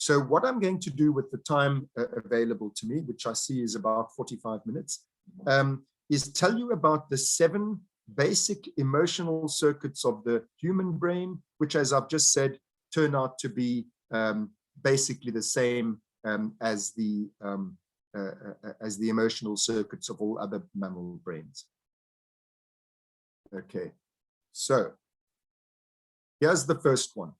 So what I'm going to do with the time available to me, which I see is about 45 minutes, is tell you about the 7 basic emotional circuits of the human brain, which, as I've just said, turn out to be basically the same as the emotional circuits of all other mammal brains. Okay, so here's the first one.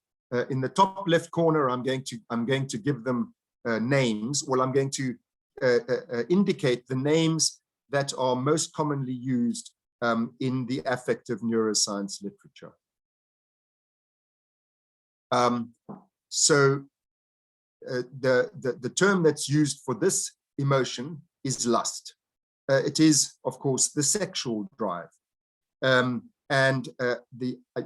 In the top left corner, I'm going to give them names. Well, I'm going to indicate the names that are most commonly used in the affective neuroscience literature. So the term that's used for this emotion is lust. It is, of course, the sexual drive.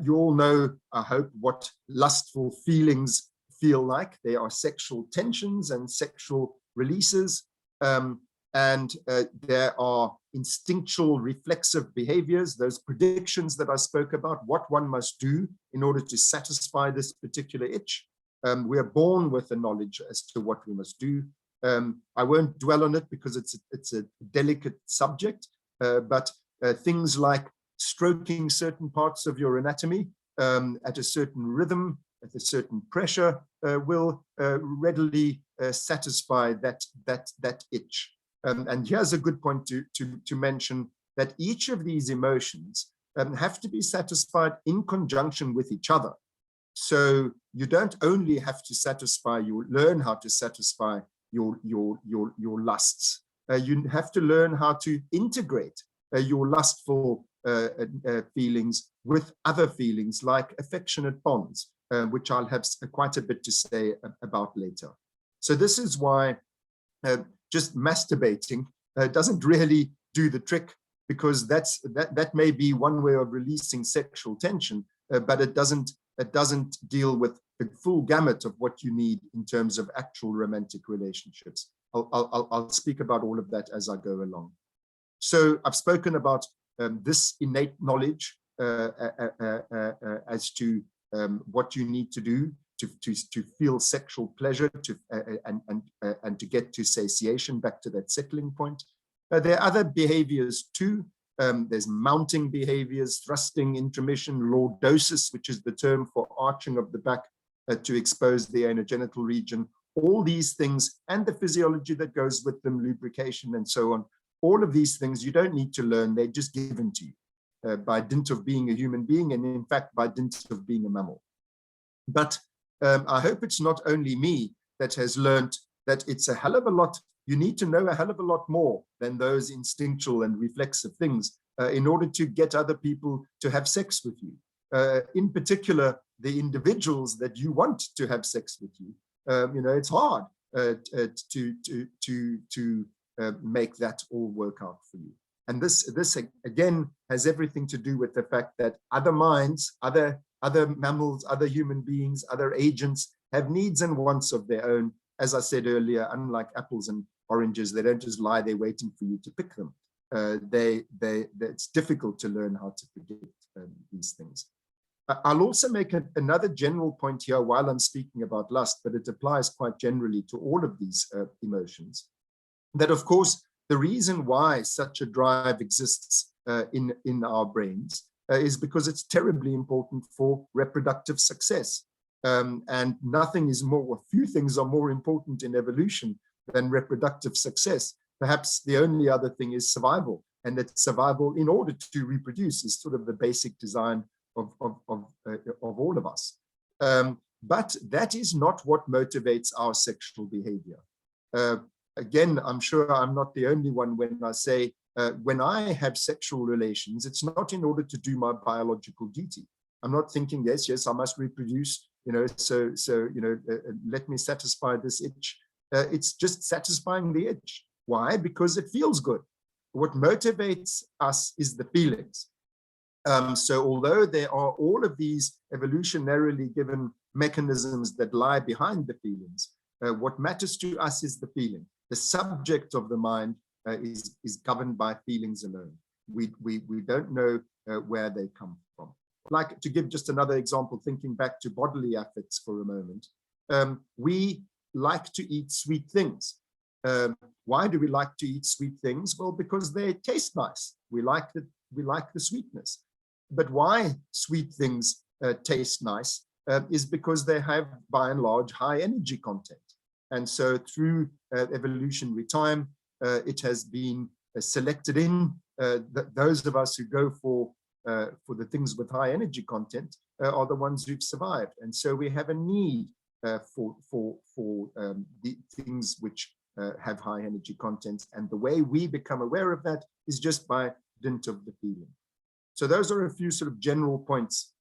You all know, I hope, what lustful feelings feel like. They are sexual tensions and sexual releases. There are instinctual reflexive behaviors, those predictions that I spoke about, what one must do in order to satisfy this particular itch. We are born with the knowledge as to what we must do. I won't dwell on it because it's a delicate subject, but things like stroking certain parts of your anatomy at a certain rhythm, at a certain pressure, will readily satisfy that itch. And here's a good point to mention, that each of these emotions have to be satisfied in conjunction with each other. So you don't only have to satisfy, you learn how to satisfy your lusts. You have to learn how to integrate your lustful feelings with other feelings like affectionate bonds, which I'll have quite a bit to say about later. So this is why just masturbating doesn't really do the trick, because that may be one way of releasing sexual tension, but it doesn't deal with the full gamut of what you need in terms of actual romantic relationships. I'll speak about all of that as I go along. So I've spoken about this innate knowledge as to what you need to do to feel sexual pleasure, and to get to satiation, back to that settling point. There are other behaviors too. There's mounting behaviors, thrusting, intromission, lordosis, which is the term for arching of the back to expose the anogenital region. All these things, and the physiology that goes with them, lubrication and so on. All of these things you don't need to learn, they're just given to you by dint of being a human being, and in fact by dint of being a mammal. But I hope it's not only me that has learned that it's a hell of a lot, you need to know a hell of a lot more than those instinctual and reflexive things in order to get other people to have sex with you. In particular, the individuals that you want to have sex with you. It's hard to make that all work out for you. And this again has everything to do with the fact that other minds, other mammals, other human beings, other agents have needs and wants of their own. As I said earlier, unlike apples and oranges, they don't just lie there waiting for you to pick them. It's difficult to learn how to predict these things. I'll also make another general point here while I'm speaking about lust, but it applies quite generally to all of these emotions. That, of course, the reason why such a drive exists in our brains is because it's terribly important for reproductive success. And nothing is more, few things are more important in evolution than reproductive success. Perhaps the only other thing is survival, and that survival in order to reproduce is sort of the basic design of all of us. But that is not what motivates our sexual behavior. Again, I'm sure I'm not the only one when I say, when I have sexual relations, it's not in order to do my biological duty. I'm not thinking, yes, I must reproduce, let me satisfy this itch. It's just satisfying the itch. Why? Because it feels good. What motivates us is the feelings. So although there are all of these evolutionarily given mechanisms that lie behind the feelings, what matters to us is the feeling. The subject of the mind is governed by feelings alone. We don't know where they come from. Like, to give just another example, thinking back to bodily affects for a moment, we like to eat sweet things. Why do we like to eat sweet things? Well, because they taste nice. We like the sweetness. But why sweet things taste nice is because they have, by and large, high energy content. And so through evolutionary time, it has been selected in those of us who go for the things with high energy content are the ones who've survived. And so we have a need for the things which have high energy content. And the way we become aware of that is just by dint of the feeling. So those are a few sort of general points.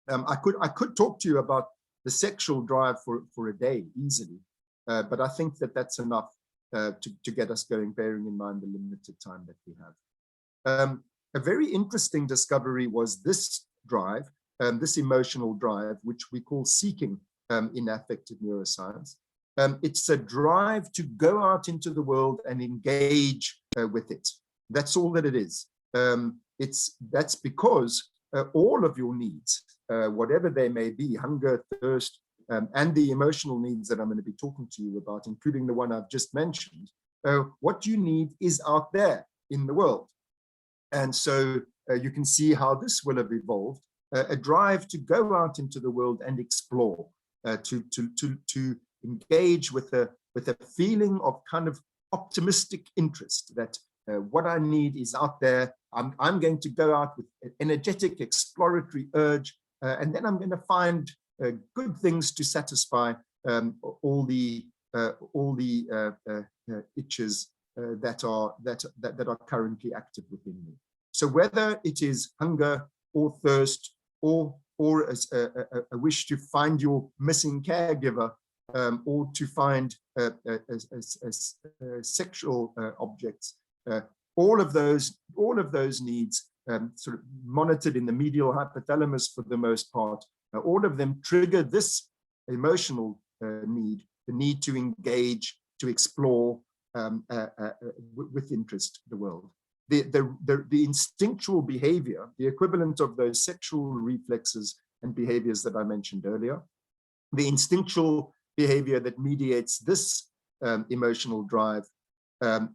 I could talk to you about the sexual drive for a day easily, but I think that that's enough to get us going, bearing in mind the limited time that we have. A very interesting discovery was this drive, this emotional drive, which we call seeking in affective neuroscience. It's a drive to go out into the world and engage with it. That's all that it is. That's because all of your needs, whatever they may be, hunger, thirst, and the emotional needs that I'm going to be talking to you about, including the one I've just mentioned, what you need is out there in the world. And so you can see how this will have evolved, a drive to go out into the world and explore, to engage with a feeling of kind of optimistic interest that what I need is out there. I'm going to go out with an energetic, exploratory urge, and then I'm going to find good things to satisfy all the itches that are currently active within me. So whether it is hunger or thirst or a wish to find your missing caregiver, or to find sexual objects, all of those needs, sort of monitored in the medial hypothalamus for the most part, all of them trigger this emotional need, the need to engage, to explore with interest the world. The instinctual behavior, the equivalent of those sexual reflexes and behaviors that I mentioned earlier, the instinctual behavior that mediates this emotional drive that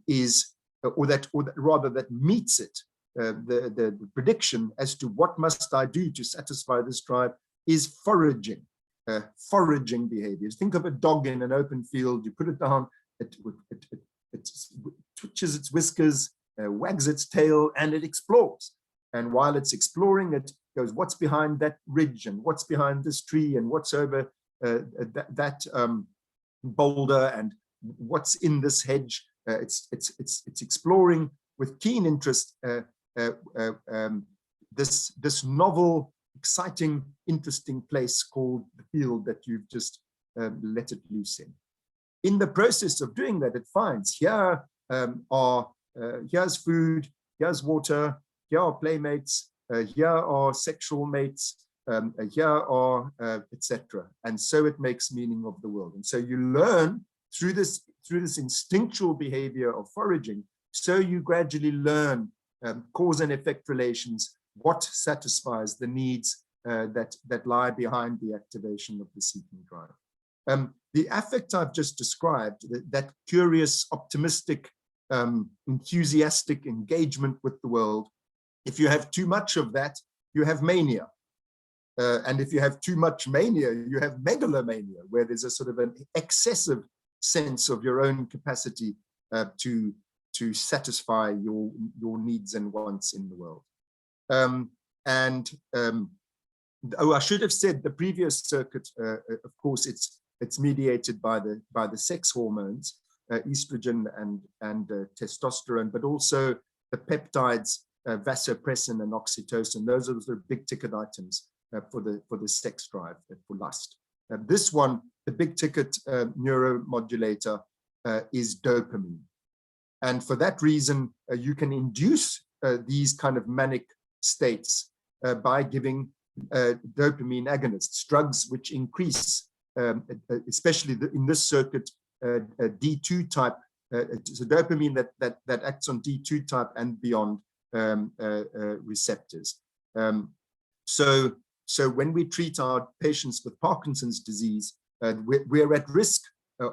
meets it, the prediction as to what must I do to satisfy this drive is foraging behaviors. Think of a dog in an open field. You put it down, it twitches its whiskers, wags its tail, and it explores. And while it's exploring, it goes, what's behind that ridge, and what's behind this tree, and what's over that boulder, and what's in this hedge. It's exploring with keen interest this novel, exciting, interesting place called the field that you've just let it loose in. In the process of doing that, it finds here's food, here's water, here are playmates, here are sexual mates, here are etc. And so it makes meaning of the world. And so you learn through this instinctual behavior of foraging, so you gradually learn cause and effect relations, what satisfies the needs that lie behind the activation of the seeking drive. The affect I've just described, that curious, optimistic, enthusiastic engagement with the world, if you have too much of that, you have mania. And if you have too much mania, you have megalomania, where there's a sort of an excessive sense of your own capacity to satisfy your needs and wants in the world. I should have said the previous circuit, of course, it's mediated by the sex hormones, estrogen and testosterone, but also the peptides, vasopressin and oxytocin. Those are the big ticket items for the sex drive, for lust. This one, the big ticket neuromodulator, is dopamine. And for that reason, you can induce these kind of manic states by giving dopamine agonists, drugs which increase, especially in this circuit, D2 type. It's a dopamine that acts on D2 type and beyond receptors. So when we treat our patients with Parkinson's disease, we're at risk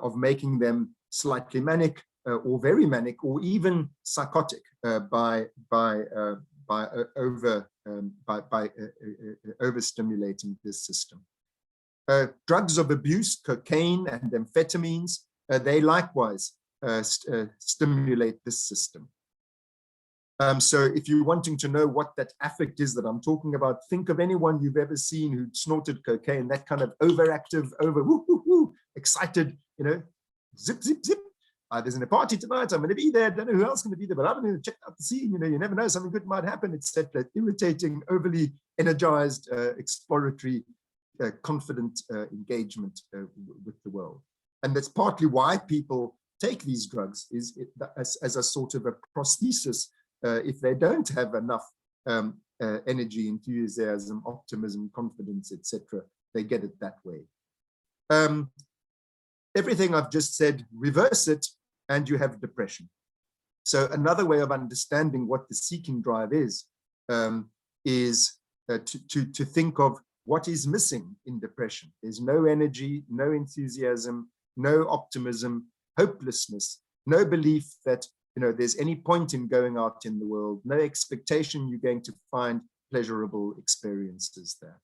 of making them slightly manic or very manic or even psychotic by overstimulating this system. Drugs of abuse, cocaine and amphetamines, they likewise stimulate this system. So if you're wanting to know what that affect is that I'm talking about, think of anyone you've ever seen who snorted cocaine, that kind of overactive, woo, woo, woo, excited, you know, zip, zip, zip. There's a party tonight, I'm going to be there, don't know who else is going to be there, but I'm going to check out the scene, you know, you never know, something good might happen, etc. Irritating, overly energized, exploratory, confident engagement with the world. And that's partly why people take these drugs, is as a sort of a prosthesis. If they don't have enough energy, enthusiasm, optimism, confidence, etc., they get it that way. Everything I've just said, reverse it, and you have depression. So another way of understanding what the seeking drive is to think of what is missing in depression. There's no energy, no enthusiasm, no optimism, hopelessness, no belief that there's any point in going out in the world, no expectation you're going to find pleasurable experiences there.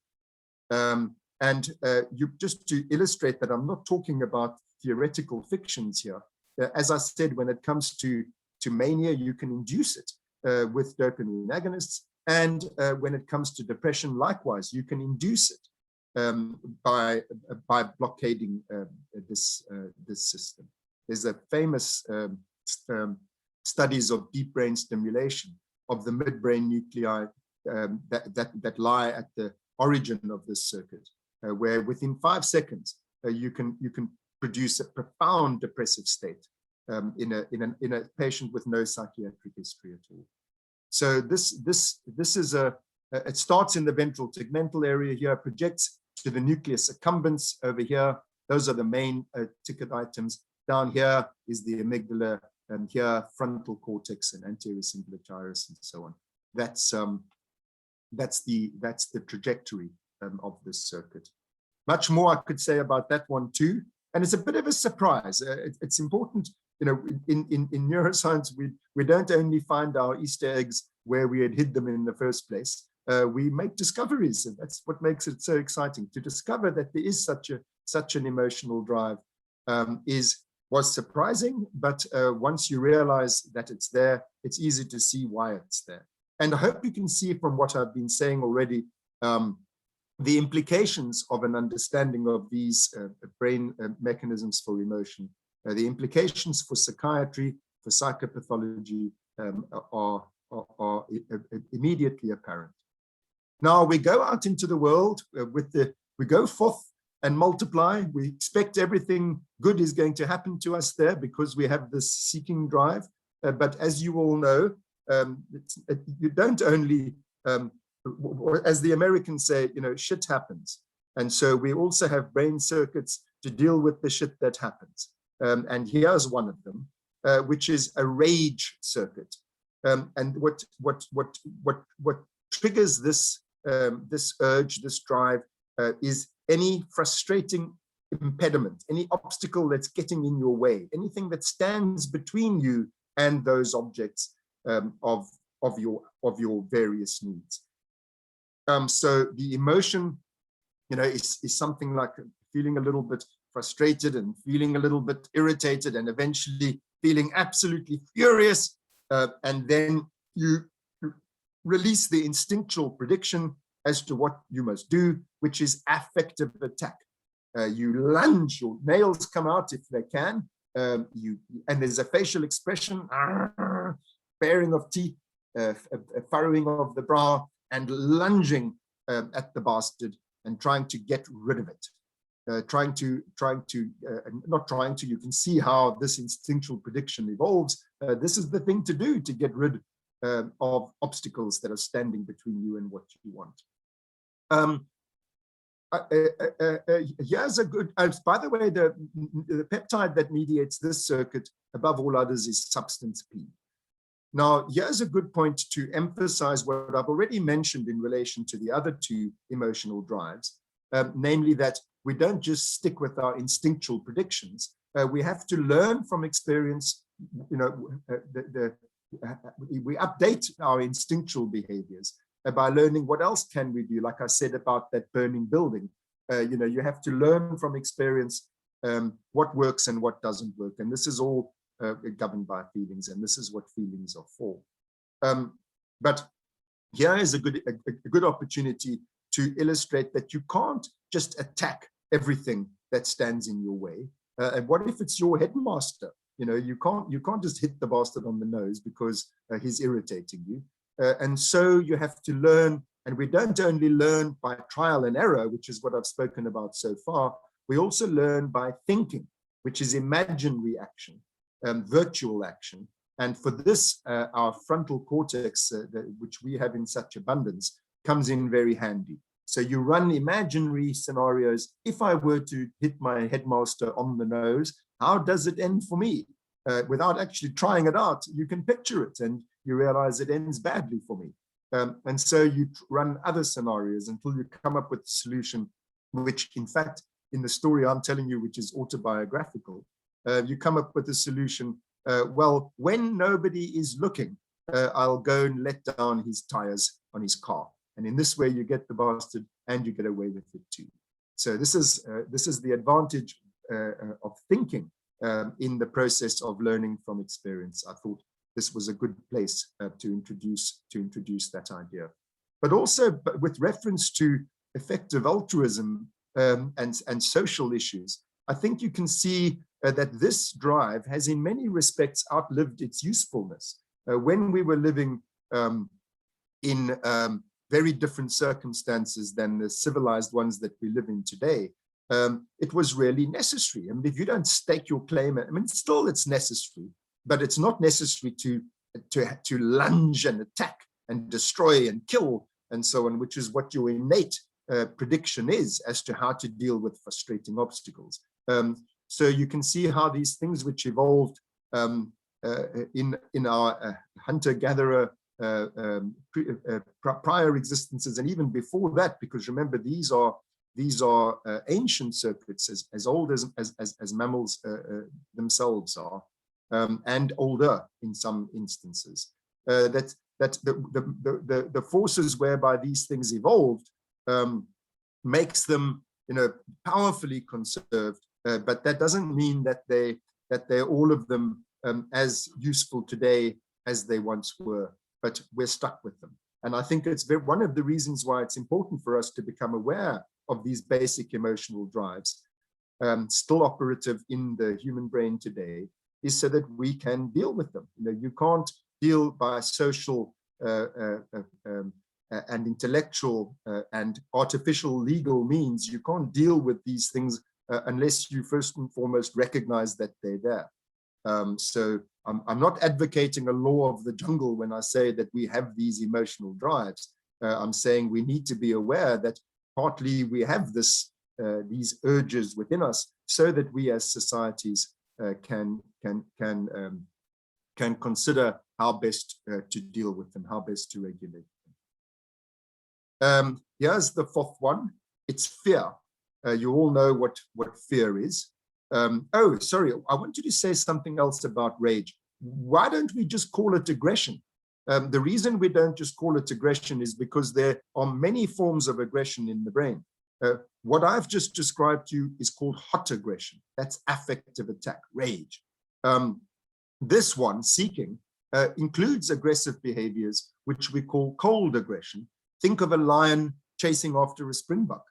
Just to illustrate that, I'm not talking about theoretical fictions here. As I said, when it comes to mania, you can induce it with dopamine agonists. And when it comes to depression, likewise, you can induce it by blockading this system. There's a famous studies of deep brain stimulation of the midbrain nuclei that lie at the origin of this circuit, where within 5 seconds you can produce a profound depressive state in a patient with no psychiatric history at all. So this is it starts in the ventral tegmental area here, projects to the nucleus accumbens over here. Those are the main ticket items. Down here is the amygdala, and here frontal cortex and anterior cingulate gyrus and so on. That's the trajectory of this circuit. Much more I could say about that one too, and it's a bit of a surprise. It's important, in neuroscience we don't only find our Easter eggs where we had hid them in the first place. We make discoveries, and that's what makes it so exciting. To discover that there is such an emotional drive was surprising, but once you realize that it's there, it's easy to see why it's there. And I hope you can see from what I've been saying already, the implications of an understanding of these brain mechanisms for emotion, the implications for psychiatry, for psychopathology are immediately apparent. Now we go out into the world we go forth and multiply. We expect everything good is going to happen to us there because we have this seeking drive. But as you all know, you don't only, as the Americans say, shit happens. And so we also have brain circuits to deal with the shit that happens. And here's one of them, which is a rage circuit. And what triggers this urge, this drive, is any frustrating impediment, any obstacle that's getting in your way, anything that stands between you and those objects of your various needs. So the emotion, is something like feeling a little bit frustrated and feeling a little bit irritated and eventually feeling absolutely furious. And then you release the instinctual prediction as to what you must do, which is affective attack. You lunge, your nails come out if they can, and there's a facial expression, baring of teeth, furrowing of the brow, and lunging at the bastard and trying to get rid of it. You can see how this instinctual prediction evolves. This is the thing to do to get rid of obstacles that are standing between you and what you want. Here's a good, by the way, the peptide that mediates this circuit above all others is substance P. Now, here's a good point to emphasize what I've already mentioned in relation to the other two emotional drives, namely that we don't just stick with our instinctual predictions, We have to learn from experience. We update our instinctual behaviors by learning what else can we do. Like I said about that burning building, you have to learn from experience what works and what doesn't work. And this is all governed by feelings, and this is what feelings are for. But here is a good opportunity to illustrate that you can't just attack everything that stands in your way. And what if it's your headmaster? You can't just hit the bastard on the nose because he's irritating you. And so you have to learn, and we don't only learn by trial and error, which is what I've spoken about so far. We also learn by thinking, which is imaginary action, virtual action. And for this, our frontal cortex, which we have in such abundance, comes in very handy. So you run imaginary scenarios. If I were to hit my headmaster on the nose, how does it end for me? Without actually trying it out, you can picture it and you realize it ends badly for me. And so you run other scenarios until you come up with a solution, which in fact, in the story I'm telling you, which is autobiographical, you come up with a solution. Well, when nobody is looking, I'll go and let down his tires on his car. And in this way, you get the bastard and you get away with it too. So this is the advantage of thinking in the process of learning from experience. I thought this was a good place to introduce that idea. But also with reference to effective altruism and social issues, I think you can see that this drive has in many respects outlived its usefulness. When we were living in very different circumstances than the civilized ones that we live in today, it was really necessary. I mean, if you don't stake your claim, I mean, still it's necessary, but it's not necessary to lunge and attack and destroy and kill and so on, which is what your innate prediction is as to how to deal with frustrating obstacles. So you can see how these things which evolved in our hunter-gatherer prior existences, and even before that, because remember, these are ancient circuits, as old as mammals themselves are, and older in some instances. That the forces whereby these things evolved makes them, powerfully conserved. But that doesn't mean that they're all of them as useful today as they once were. But we're stuck with them. And I think it's one of the reasons why it's important for us to become aware of these basic emotional drives, still operative in the human brain today, is so that we can deal with them. You can't deal by social and intellectual and artificial legal means. You can't deal with these things unless you first and foremost recognize that they're there. So I'm not advocating a law of the jungle when I say that we have these emotional drives. I'm saying we need to be aware that partly we have these urges within us, so that we as societies can consider how best to deal with them, how best to regulate them. Here's the fourth one. It's fear. You all know what fear is. Oh, sorry, I wanted to say something else about rage. Why don't we just call it aggression? The reason we don't just call it aggression is because there are many forms of aggression in the brain. What I've just described to you is called hot aggression. That's affective attack, rage. This one, seeking, includes aggressive behaviors, which we call cold aggression. Think of a lion chasing after a springbok.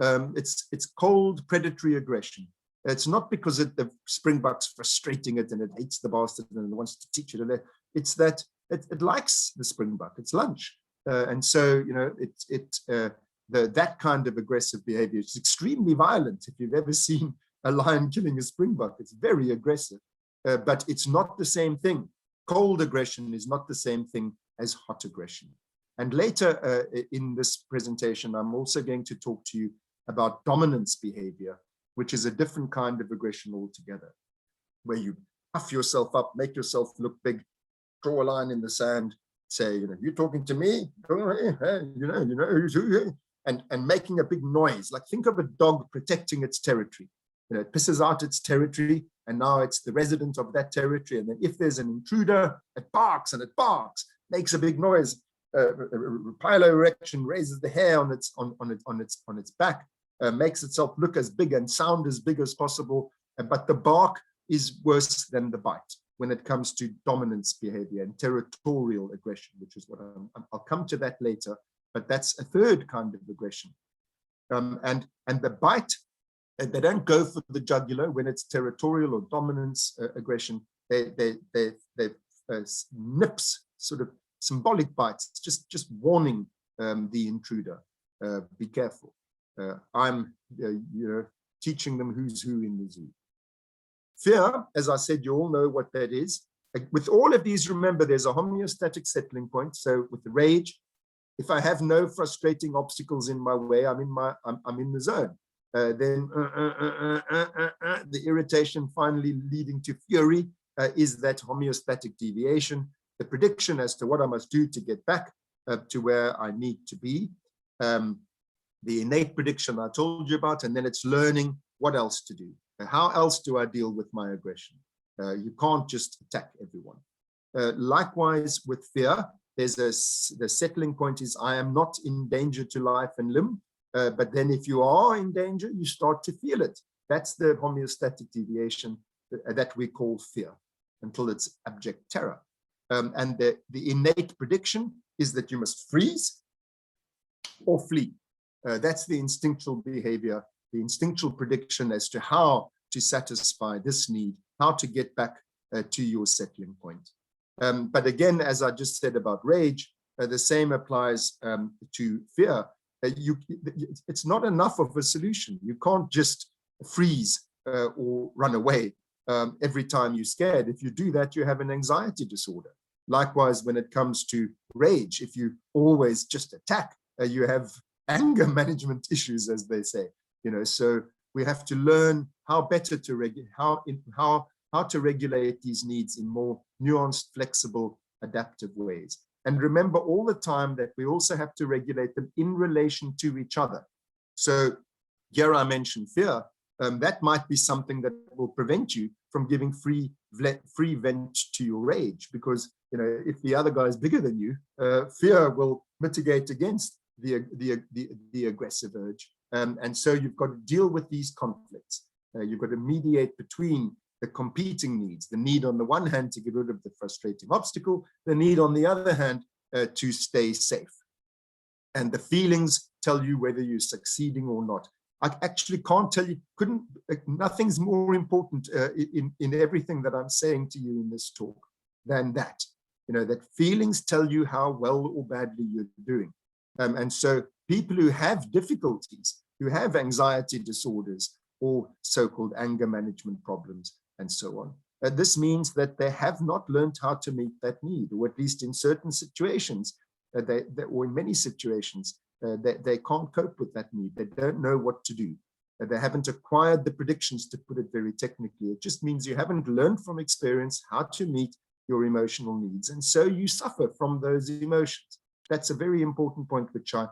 It's cold predatory aggression. It's not because the springbok's frustrating it and it hates the bastard and it wants to teach it. It's that it likes the springbok. It's lunch. And so, that kind of aggressive behavior is extremely violent. If you've ever seen a lion killing a springbok, it's very aggressive. But it's not the same thing. Cold aggression is not the same thing as hot aggression. And later in this presentation, I'm also going to talk to you about dominance behavior, which is a different kind of aggression altogether, where you puff yourself up, make yourself look big, draw a line in the sand, say, you're talking to me, and making a big noise. Like, think of a dog protecting its territory. It pisses out its territory, and now it's the resident of that territory. And then if there's an intruder, it barks and it barks, makes a big noise. Piloerection raises the hair on its back, makes itself look as big and sound as big as possible. But the bark is worse than the bite when it comes to dominance behavior and territorial aggression, which is what I'll come to that later. But that's a third kind of aggression. And the bite, they don't go for the jugular when it's territorial or dominance aggression. They nips, sort of symbolic bites, just warning the intruder. Be careful. I'm teaching them who's who in the zoo. Fear, as I said, you all know what that is. With all of these, remember, there's a homeostatic settling point. So with the rage, if I have no frustrating obstacles in my way, I'm in the zone. Then the irritation finally leading to fury is that homeostatic deviation, the prediction as to what I must do to get back to where I need to be. The innate prediction I told you about, and then it's learning what else to do. How else do I deal with my aggression? You can't just attack everyone. Likewise with fear, the settling point is I am not in danger to life and limb, but then if you are in danger, you start to feel it. That's the homeostatic deviation that we call fear until it's abject terror. And the innate prediction is that you must freeze or flee. That's the instinctual behavior, the instinctual prediction as to how to satisfy this need, how to get back to your settling point. But again, as I just said about rage, the same applies to fear. It's not enough of a solution. You can't just freeze or run away every time you're scared. If you do that, you have an anxiety disorder. Likewise, when it comes to rage, if you always just attack, you have anger management issues, as they say. So we have to learn how better to regulate, how to regulate these needs in more nuanced, flexible, adaptive ways. And remember all the time that we also have to regulate them in relation to each other. So here I mentioned fear. That might be something that will prevent you from giving free vent to your rage, because if the other guy is bigger than you, fear will mitigate against the aggressive urge. And so you've got to deal with these conflicts. You've got to mediate between the competing needs, the need on the one hand to get rid of the frustrating obstacle, the need on the other hand to stay safe. And the feelings tell you whether you're succeeding or not. I actually can't tell you, nothing's more important in everything that I'm saying to you in this talk than that. That feelings tell you how well or badly you're doing. And so people who have difficulties, who have anxiety disorders or so-called anger management problems and so on, this means that they have not learned how to meet that need, or at least in certain situations, or in many situations, they can't cope with that need. They don't know what to do. They haven't acquired the predictions, to put it very technically. It just means you haven't learned from experience how to meet your emotional needs. And so you suffer from those emotions. That's a very important point, which I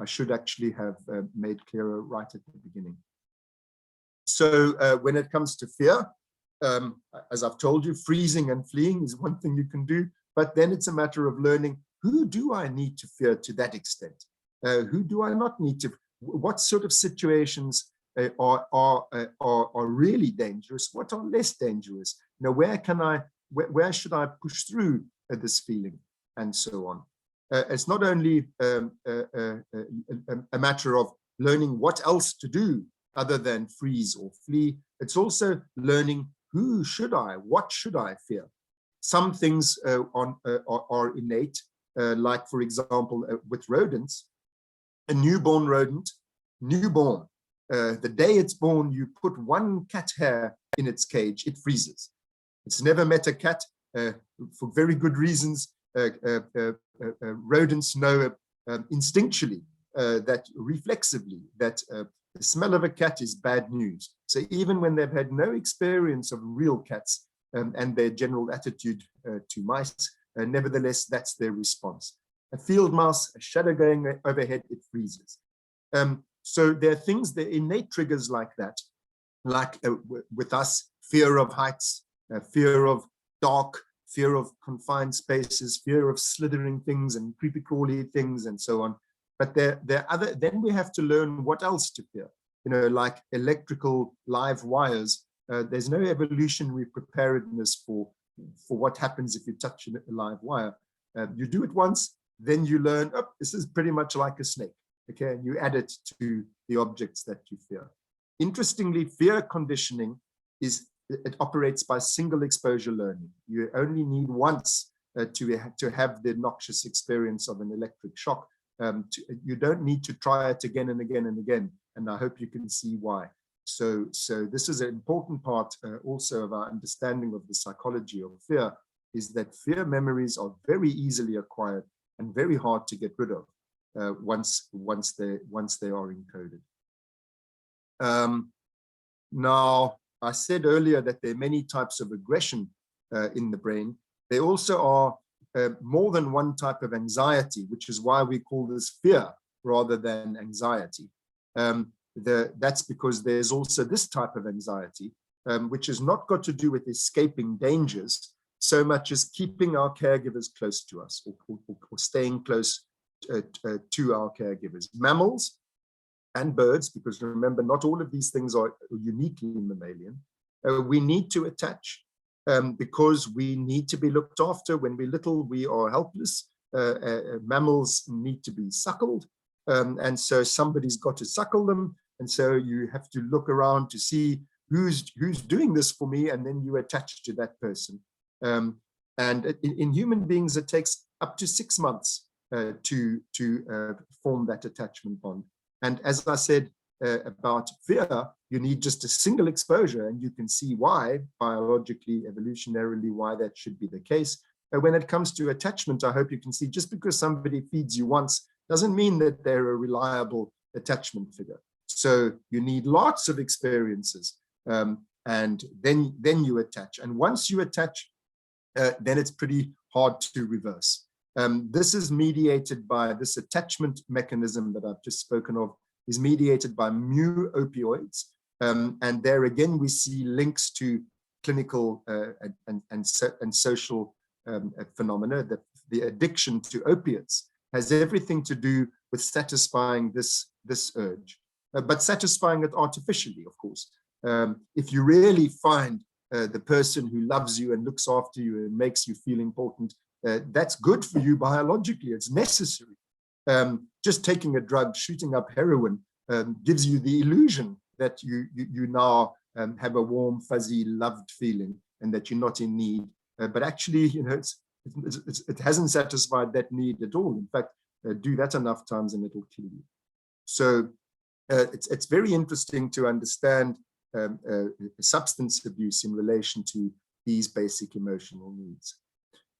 should actually have made clearer right at the beginning. So when it comes to fear, as I've told you, freezing and fleeing is one thing you can do, but then it's a matter of learning, who do I need to fear to that extent? Who do I not need to? What sort of situations are really dangerous? What are less dangerous? Where should I push through this feeling, and so on? It's not only a matter of learning what else to do other than freeze or flee. It's also learning what should I fear? Some things are innate, like, for example, with rodents. A newborn rodent, the day it's born, you put one cat hair in its cage, it freezes. It's never met a cat for very good reasons. Rodents know instinctually, that reflexively, that the smell of a cat is bad news. So even when they've had no experience of real cats and their general attitude to mice, nevertheless, that's their response. A field mouse, a shadow going overhead, it freezes. So there are things, there are innate triggers like that, like with us, fear of heights, fear of dark, fear of confined spaces, fear of slithering things and creepy crawly things and so on. But there are other, then we have to learn what else to fear, like electrical live wires. There's no evolutionary preparedness for what happens if you touch a live wire. You do it once, then you learn, oh, this is pretty much like a snake, okay? And you add it to the objects that you fear. Interestingly, fear conditioning it operates by single exposure learning. You only need once to have the noxious experience of an electric shock. You don't need to try it again and again and again. And I hope you can see why. So this is an important part also of our understanding of the psychology of fear, is that fear memories are very easily acquired and very hard to get rid of once they are encoded. Now, I said earlier that there are many types of aggression in the brain. There also are more than one type of anxiety, which is why we call this fear rather than anxiety. That's because there's also this type of anxiety, which has not got to do with escaping dangers so much as keeping our caregivers close to us, or staying close to our caregivers. Mammals and birds, because remember, not all of these things are uniquely mammalian, we need to attach because we need to be looked after. When we're little, we are helpless. Mammals need to be suckled, and so somebody's got to suckle them, and so you have to look around to see who's doing this for me, and then you attach to that person. And in human beings, it takes up to 6 months to form that attachment bond. And as I said about fear, you need just a single exposure, and you can see why, biologically, evolutionarily, why that should be the case. When it comes to attachment, I hope you can see, just because somebody feeds you once doesn't mean that they're a reliable attachment figure. So you need lots of experiences, and then you attach. And once you attach, then it's pretty hard to reverse. This is mediated by this attachment mechanism that I've just spoken of, is mediated by mu opioids. And there again, we see links to clinical and social phenomena. That the addiction to opiates has everything to do with satisfying this urge, but satisfying it artificially, of course. If you really find the person who loves you and looks after you and makes you feel important, that's good for you biologically. It's necessary. Just taking a drug, shooting up heroin, gives you the illusion that you now have a warm, fuzzy, loved feeling and that you're not in need. But actually, it hasn't satisfied that need at all. In fact, do that enough times and it'll kill you. So it's very interesting to understand substance abuse in relation to these basic emotional needs.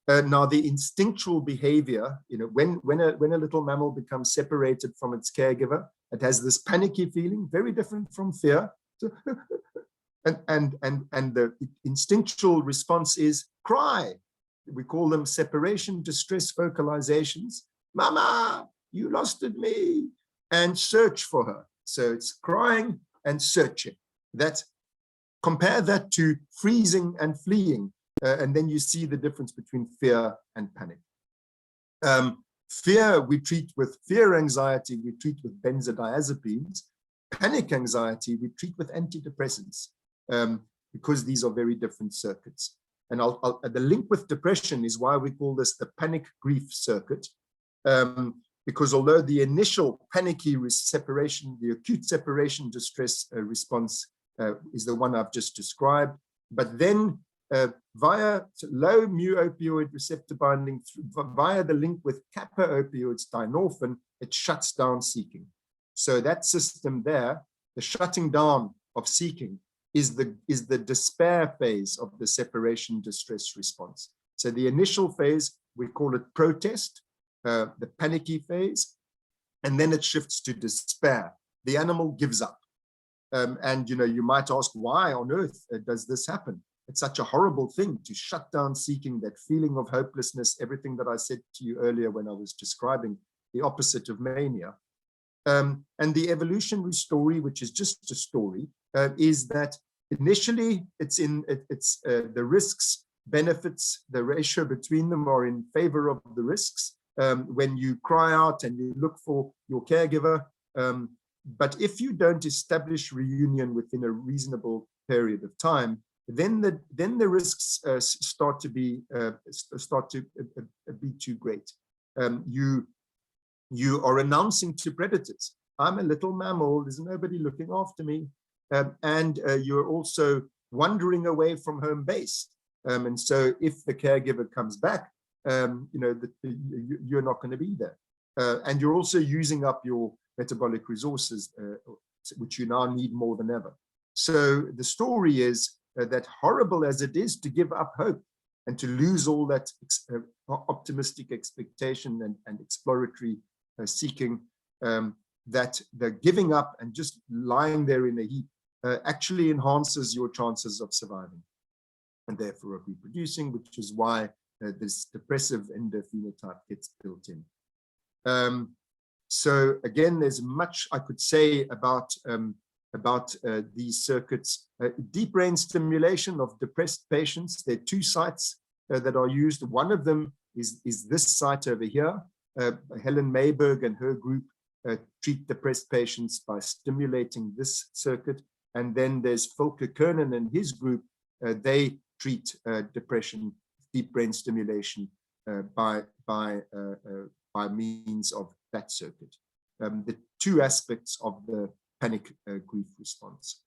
Now, the instinctual behavior, when a little mammal becomes separated from its caregiver, it has this panicky feeling, very different from fear. and the instinctual response is cry. We call them separation distress vocalizations. Mama, you lost me, and search for her. So it's crying and searching. Compare that to freezing and fleeing. And then you see the difference between fear and panic. Fear, we treat with fear anxiety, we treat with benzodiazepines. Panic anxiety, we treat with antidepressants, because these are very different circuits. And the link with depression is why we call this the panic grief circuit, because although the initial panicky separation, the acute separation distress response is the one I've just described, but then via low mu opioid receptor binding, via the link with kappa opioids, dynorphin, it shuts down seeking. So that system there, the shutting down of seeking, is the despair phase of the separation distress response. So the initial phase, we call it protest, the panicky phase, and then it shifts to despair. The animal gives up. And you might ask, why on earth does this happen? It's such a horrible thing to shut down seeking, that feeling of hopelessness, everything that I said to you earlier when I was describing the opposite of mania. And the evolutionary story, which is just a story, is that Initially, it's the risks, benefits, the ratio between them are in favor of the risks. When you cry out and you look for your caregiver, but if you don't establish reunion within a reasonable period of time, then the risks start to be too great. You are announcing to predators, I'm a little mammal, there's nobody looking after me, and you're also wandering away from home base. And so if the caregiver comes back, you're not going to be there. And you're also using up your metabolic resources, which you now need more than ever. So the story is that, horrible as it is to give up hope and to lose all that optimistic expectation and exploratory seeking, that the giving up and just lying there in a heap actually enhances your chances of surviving and therefore of reproducing, which is why this depressive endophenotype gets built in. So again, there's much I could say about these circuits. Deep brain stimulation of depressed patients. There are two sites that are used. One of them is this site over here. Helen Mayberg and her group treat depressed patients by stimulating this circuit. And then there's Volker Kernan and his group. They treat depression, deep brain stimulation by means of that circuit. The two aspects of the panic grief response.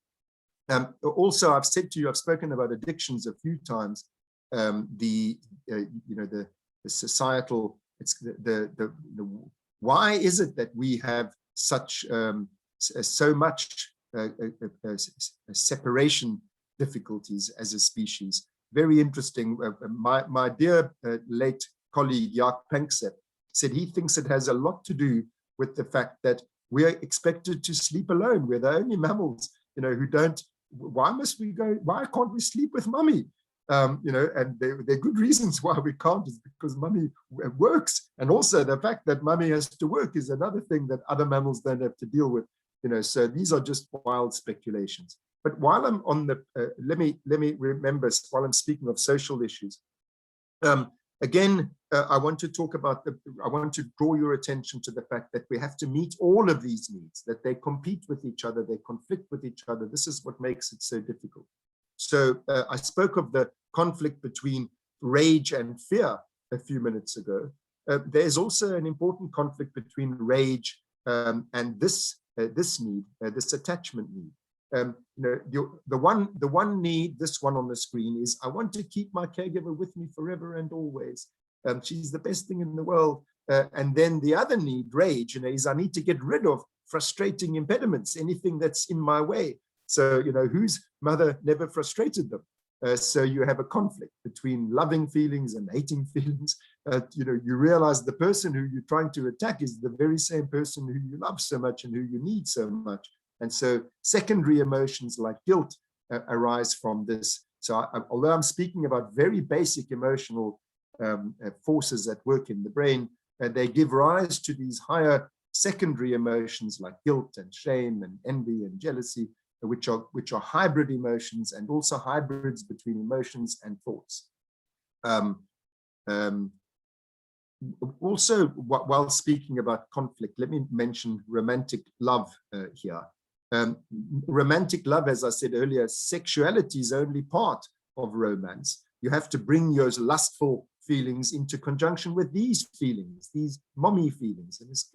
Also, I've said to you, I've spoken about addictions a few times. The societal, it's why is it that we have such so much separation difficulties as a species? Very interesting. My dear late colleague Jaak Panksepp said he thinks it has a lot to do with the fact that we are expected to sleep alone. We're the only mammals, who don't. Why must we go? Why can't we sleep with mummy? And there are good reasons why we can't, is because mummy works. And also the fact that mummy has to work is another thing that other mammals don't have to deal with. So these are just wild speculations. But while I'm on the, let me remember, while I'm speaking of social issues, again, I want to talk about I want to draw your attention to the fact that we have to meet all of these needs, that they compete with each other, they conflict with each other. This is what makes it so difficult. So I spoke of the conflict between rage and fear a few minutes ago. There's also an important conflict between rage and this need, this attachment need. The one need, this one on the screen, is I want to keep my caregiver with me forever and always. She's the best thing in the world. And then the other need, rage, is I need to get rid of frustrating impediments, anything that's in my way. So, whose mother never frustrated them? So you have a conflict between loving feelings and hating feelings. You realize the person who you're trying to attack is the very same person who you love so much and who you need so much. And so secondary emotions like guilt arise from this. So although I'm speaking about very basic emotional forces at work in the brain, they give rise to these higher secondary emotions like guilt and shame and envy and jealousy, which are hybrid emotions and also hybrids between emotions and thoughts. Also, while speaking about conflict, let me mention romantic love here. Romantic love, as I said earlier, sexuality is only part of romance. You have to bring your lustful feelings into conjunction with these feelings, these mommy feelings. And it's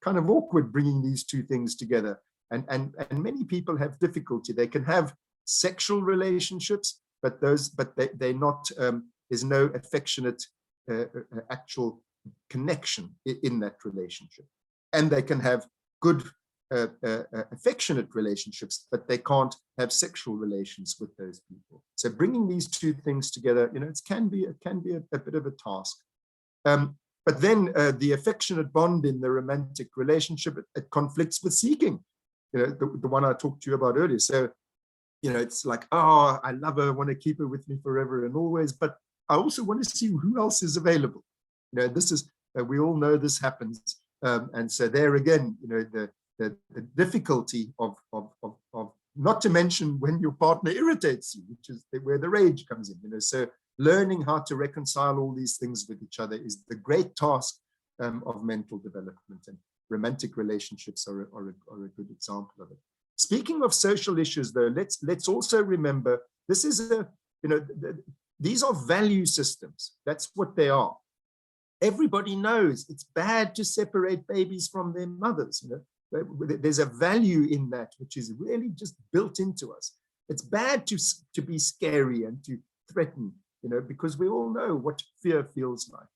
kind of awkward bringing these two things together. And many people have difficulty. They can have sexual relationships, but they're not, there's no affectionate actual connection in that relationship. And they can have good affectionate relationships, but they can't have sexual relations with those people. So bringing these two things together, it can be a bit of a task. But then the affectionate bond in the romantic relationship, it conflicts with seeking. The one I talked to you about earlier. So, it's like, oh, I love her, I want to keep her with me forever and always, but I also want to see who else is available. This is, we all know this happens. And so there again, the difficulty of not to mention when your partner irritates you, which is where the rage comes in. So learning how to reconcile all these things with each other is the great task of mental development, and romantic relationships are a good example of it. Speaking of social issues, though, let's also remember this is these are value systems. That's what they are. Everybody knows it's bad to separate babies from their mothers. There's a value in that which is really just built into us. It's bad to be scary and to threaten, because we all know what fear feels like.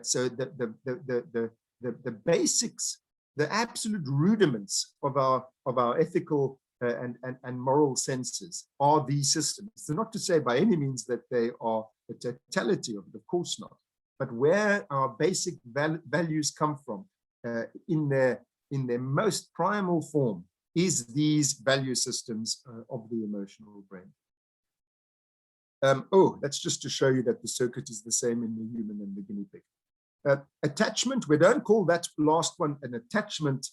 So the basics, the absolute rudiments of our ethical and moral senses are these systems. So not to say by any means that they are the totality of it, of course not, but where our basic values come from in their most primal form is these value systems of the emotional brain. That's just to show you that the circuit is the same in the human and the guinea pig. Attachment, we don't call that last one an attachment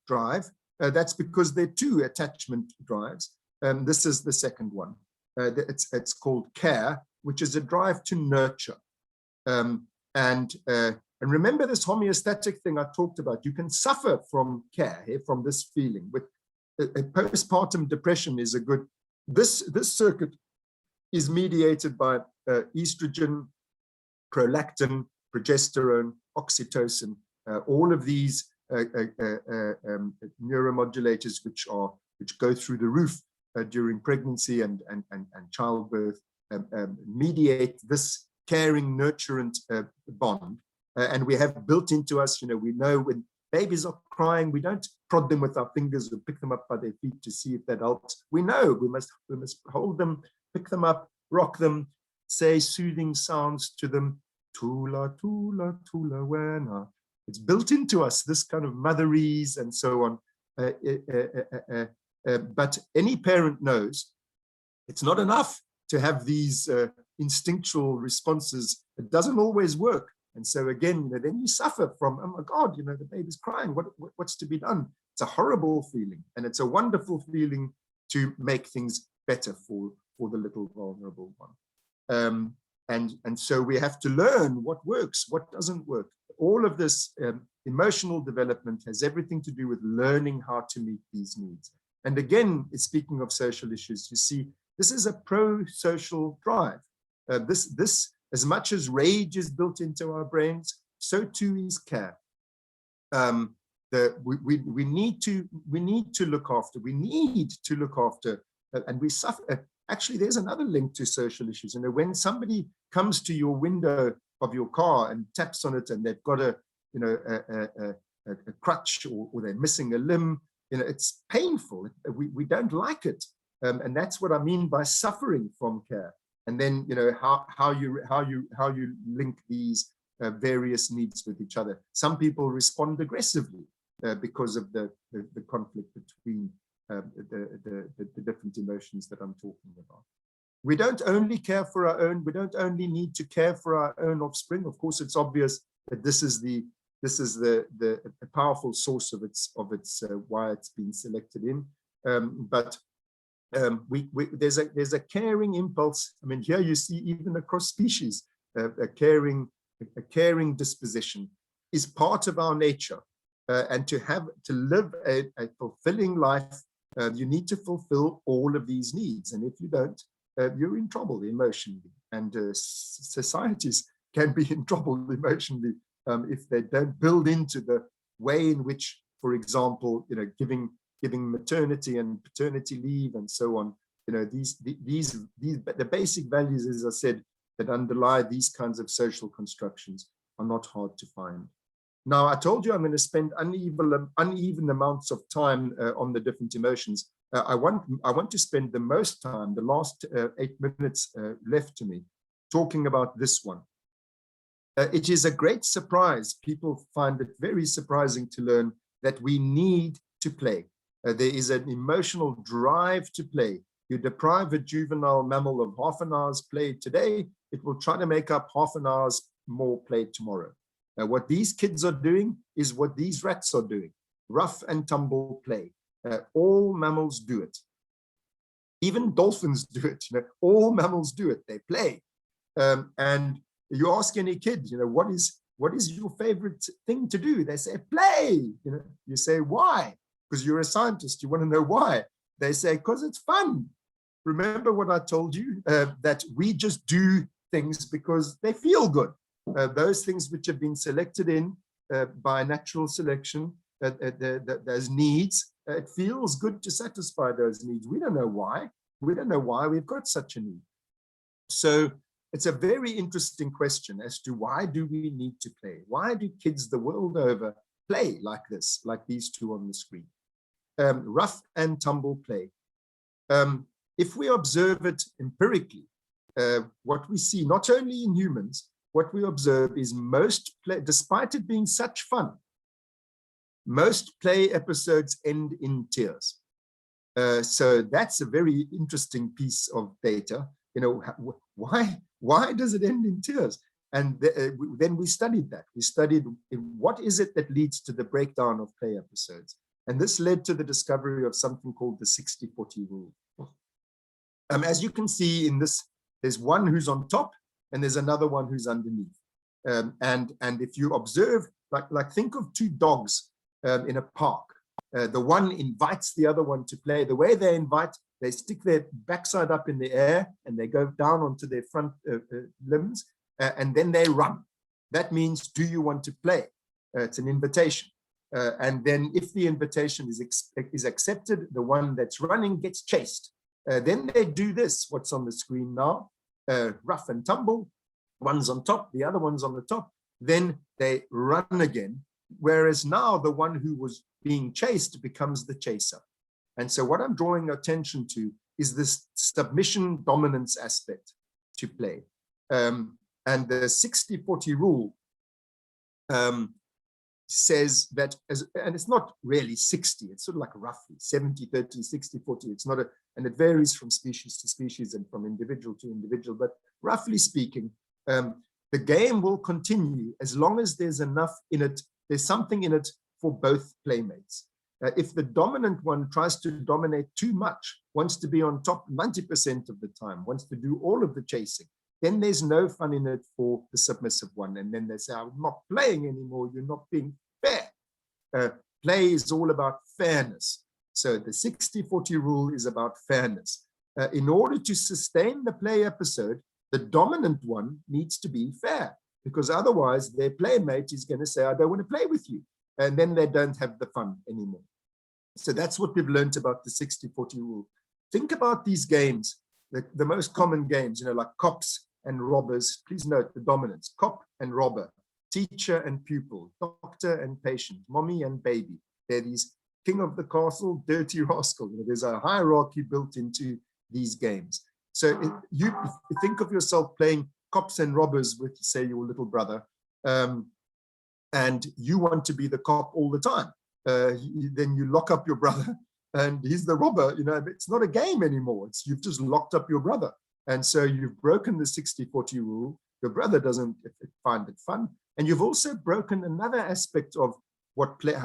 drive. That's because there are two attachment drives. This is the second one. It's called care, which is a drive to nurture. And remember this homeostatic thing I talked about. You can suffer from care, from this feeling. With a postpartum depression is a good. This circuit is mediated by estrogen, prolactin, progesterone, oxytocin, all of these neuromodulators which go through the roof during pregnancy and childbirth, mediate this caring, nurturant bond. And we have built into us, we know when babies are crying, we don't prod them with our fingers or pick them up by their feet to see if that helps. We know we must hold them, pick them up, rock them, say soothing sounds to them. Tula, tula, tula, wena. It's built into us, this kind of motherese and so on. But any parent knows it's not enough to have these instinctual responses. It doesn't always work. And so again, then you suffer from, oh my God, the baby's crying. What's to be done? It's a horrible feeling. And it's a wonderful feeling to make things better for the little vulnerable one. And so we have to learn what works, what doesn't work. All of this emotional development has everything to do with learning how to meet these needs. And again, speaking of social issues, you see, this is a pro-social drive. This, as much as rage is built into our brains, so too is care. We need to look after, and we suffer. Actually, there's another link to social issues. When somebody comes to your window of your car and taps on it, and they've got a crutch or they're missing a limb, it's painful. We don't like it, and that's what I mean by suffering from care. And then how you link these various needs with each other. Some people respond aggressively because of the conflict between the different emotions that I'm talking about. We don't only care for our own. We don't only need to care for our own offspring. Of course, it's obvious that this is the powerful source of its why it's been selected in. But there's a caring impulse. I mean, here you see even across species, a caring disposition is part of our nature. And to live a fulfilling life, you need to fulfill all of these needs. And if you don't, you're in trouble emotionally. And societies can be in trouble emotionally if they don't build into the way in which, for example, giving maternity and paternity leave and so on. The basic values, as I said, that underlie these kinds of social constructions are not hard to find. Now, I told you I'm going to spend uneven amounts of time on the different emotions. I want to spend the most time, the last 8 minutes left to me, talking about this one. It is a great surprise. People find it very surprising to learn that we need to play. There is an emotional drive to play. You deprive a juvenile mammal of half an hour's play today, it will try to make up half an hour's more play tomorrow. What these kids are doing is what these rats are doing, rough and tumble play. All mammals do it. Even dolphins do it. All mammals do it. They play. And you ask any kid, what is your favorite thing to do? They say, play. You say, why? Because you're a scientist. You want to know why. They say, because it's fun. Remember what I told you, that we just do things because they feel good. Those things which have been selected in by natural selection, those needs, it feels good to satisfy those needs. We don't know why. We don't know why we've got such a need. So it's a very interesting question as to why do we need to play? Why do kids the world over play like this, like these two on the screen? Rough and tumble play. If we observe it empirically, what we see, not only in humans, what we observe is most play, despite it being such fun, most play episodes end in tears. So that's a very interesting piece of data. Why does it end in tears? And then we studied that. We studied what is it that leads to the breakdown of play episodes. And this led to the discovery of something called the 60-40 rule. As you can see in this, there's one who's on top and there's another one who's underneath. And if you observe, like think of two dogs in a park. The one invites the other one to play. The way they invite, they stick their backside up in the air and they go down onto their front limbs and then they run. That means, do you want to play? It's an invitation. And then if the invitation is accepted, the one that's running gets chased. Then they do this, what's on the screen now, rough and tumble, one's on top, the other one's on the top, then they run again, whereas now the one who was being chased becomes the chaser. And so what I'm drawing attention to is this submission dominance aspect to play. And the 60-40 rule says that, and it's not really 60, it's sort of like roughly 70-30, 60-40. It's not and it varies from species to species and from individual to individual, but roughly speaking, the game will continue as long as there's enough in it, there's something in it for both playmates. If the dominant one tries to dominate too much, wants to be on top 90% of the time, wants to do all of the chasing, then there's no fun in it for the submissive one. And then they say, I'm not playing anymore, you're not being fair. Play is all about fairness. So the 60-40 rule is about fairness. In order to sustain the play episode, the dominant one needs to be fair, because otherwise their playmate is going to say, I don't want to play with you. And then they don't have the fun anymore. So that's what we've learned about the 60-40 rule. Think about these games, the most common games, like cops and robbers. Please note the dominance, cop and robber, teacher and pupil, doctor and patient, mommy and baby. They're these king of the castle, dirty rascal. There's a hierarchy built into these games. So if you think of yourself playing cops and robbers with, say, your little brother, and you want to be the cop all the time, then you lock up your brother and he's the robber. It's not a game anymore. You've just locked up your brother. And so you've broken the 60-40 rule. Your brother doesn't find it fun. And you've also broken another aspect of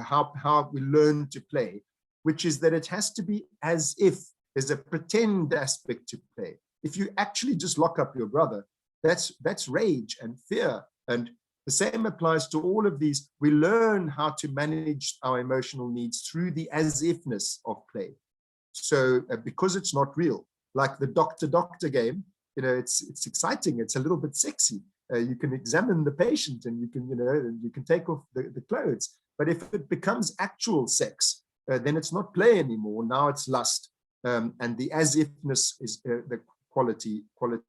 how we learn to play, which is that it has to be as if there's a pretend aspect to play. If you actually just lock up your brother, that's rage and fear. And the same applies to all of these. We learn how to manage our emotional needs through the as-ifness of play. So because it's not real, like the doctor-doctor game, it's exciting. It's a little bit sexy. You can examine the patient and you can take off the clothes. But if it becomes actual sex, then it's not play anymore. Now it's lust. And the as-ifness is the quality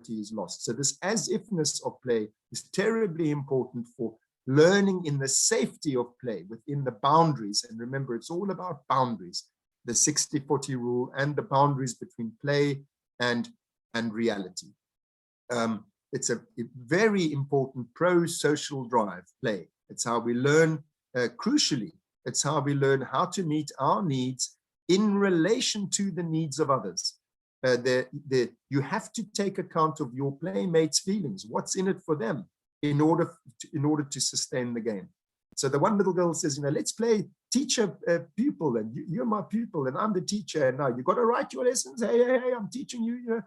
is lost. So this as-ifness of play is terribly important for learning in the safety of play within the boundaries. And remember, it's all about boundaries, the 60-40 rule and the boundaries between play and reality. It's a very important pro-social drive, play. It's how we learn, crucially, it's how we learn how to meet our needs in relation to the needs of others. You have to take account of your playmates' feelings, what's in it for them in order to sustain the game. So the one little girl says, let's play teacher pupil, and you're my pupil, and I'm the teacher, and now you got to write your lessons. Hey, I'm teaching you, you know.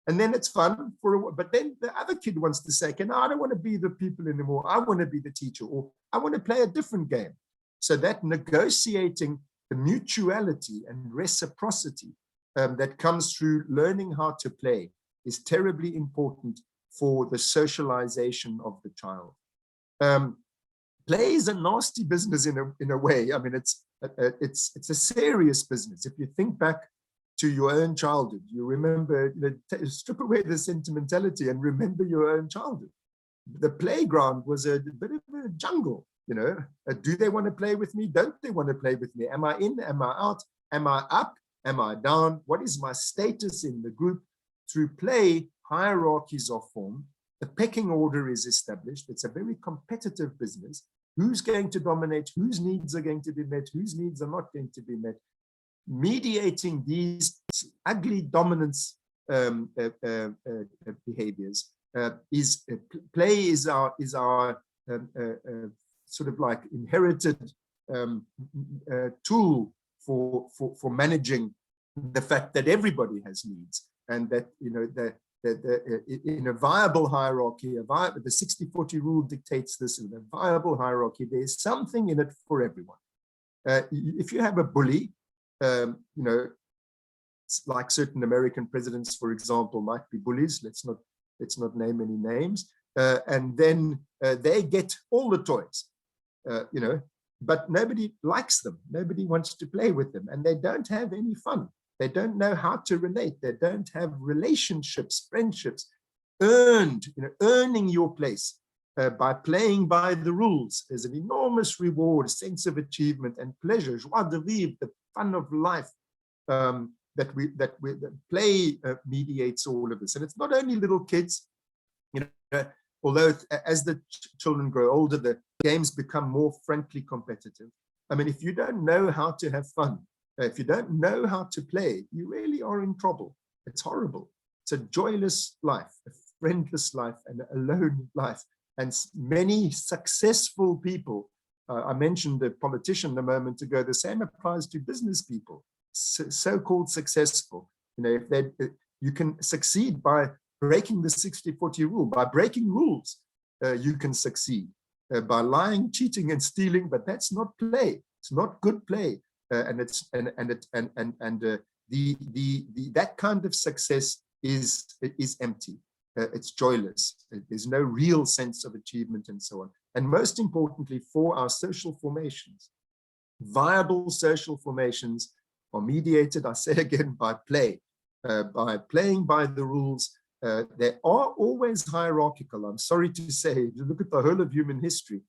And then it's fun for a while, but then the other kid wants to say, no, I don't want to be the pupil anymore. I want to be the teacher, or I want to play a different game. So that negotiating the mutuality and reciprocity that comes through learning how to play is terribly important for the socialization of the child. Play is a nasty business in a way. I mean, it's a serious business. If you think back to your own childhood, you remember, you know, strip away the sentimentality and remember your own childhood. The playground was a bit of a jungle, you know. Do they want to play with me? Don't they want to play with me? Am I in? Am I out? Am I up? Am I down? What is my status in the group? Through play, hierarchies are formed. The pecking order is established. It's a very competitive business. Who's going to dominate? Whose needs are going to be met? Whose needs are not going to be met? Mediating these ugly dominance behaviors play is our sort of like inherited tool for managing the fact that everybody has needs, and that, you know, in a viable hierarchy, the 60-40 rule dictates this. In a viable hierarchy, there's something in it for everyone. If you have a bully, you know, like certain American presidents, for example, might be bullies. Let's not name any names. And then they get all the toys, you know, but nobody likes them. Nobody wants to play with them, and they don't have any fun. They don't know how to relate. They don't have relationships, friendships, earned, you know, earning your place by playing by the rules. There's an enormous reward, sense of achievement and pleasure, joie de vivre, the fun of life, that play mediates all of this. And it's not only little kids, you know, although as the children grow older, the games become more frankly competitive. I mean, if you don't know how to have fun, if you don't know how to play, you really are in trouble. It's horrible. It's a joyless life, a friendless life, and a lone life. And many successful people, I mentioned a politician a moment ago, the same applies to business people, so-called successful. You know, if you can succeed by breaking the 60-40 rule. By breaking rules, you can succeed. By lying, cheating, and stealing, but that's not play. It's not good play. That kind of success is empty. It's joyless. There's no real sense of achievement and so on. And most importantly, for our social formations, viable social formations are mediated, I say again, by play, by playing by the rules. They are always hierarchical. I'm sorry to say, if you look at the whole of human history,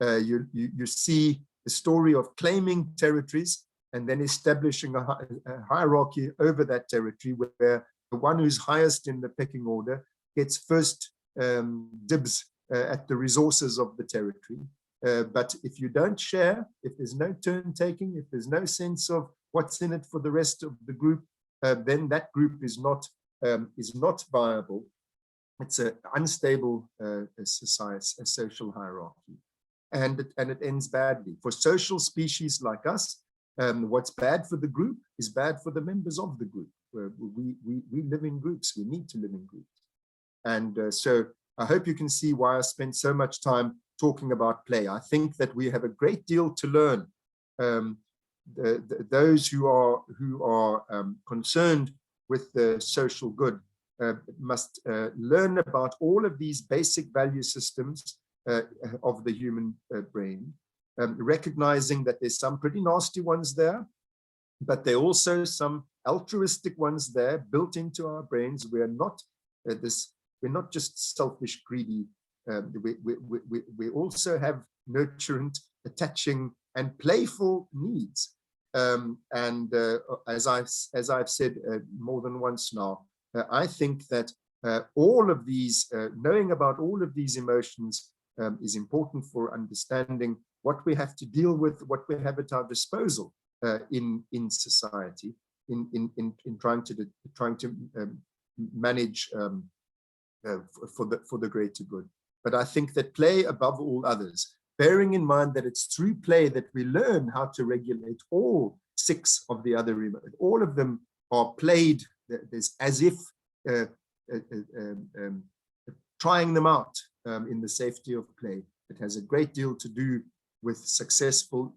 you see the story of claiming territories and then establishing a hierarchy over that territory, where the one who's highest in the pecking order gets first dibs at the resources of the territory. But if you don't share, if there's no turn taking, if there's no sense of what's in it for the rest of the group, then that group is not viable. It's an unstable society, a social hierarchy, and it ends badly. For social species like us, what's bad for the group is bad for the members of the group. We live in groups. We need to live in groups. And so I hope you can see why I spent so much time talking about play. I think that we have a great deal to learn. Those who are concerned with the social good must learn about all of these basic value systems of the human brain, recognizing that there's some pretty nasty ones there, but there are also some altruistic ones there built into our brains. We're not just selfish, greedy. We also have nurturant, attaching, and playful needs. As I've said more than once now, I think that all of these, knowing about all of these emotions is important for understanding what we have to deal with, what we have at our disposal in society, in trying to manage for the greater good. But I think that play, above all others, bearing in mind that it's through play that we learn how to regulate all 6 of the other emotions. All of them are played. There's as if trying them out in the safety of play. It has a great deal to do with successful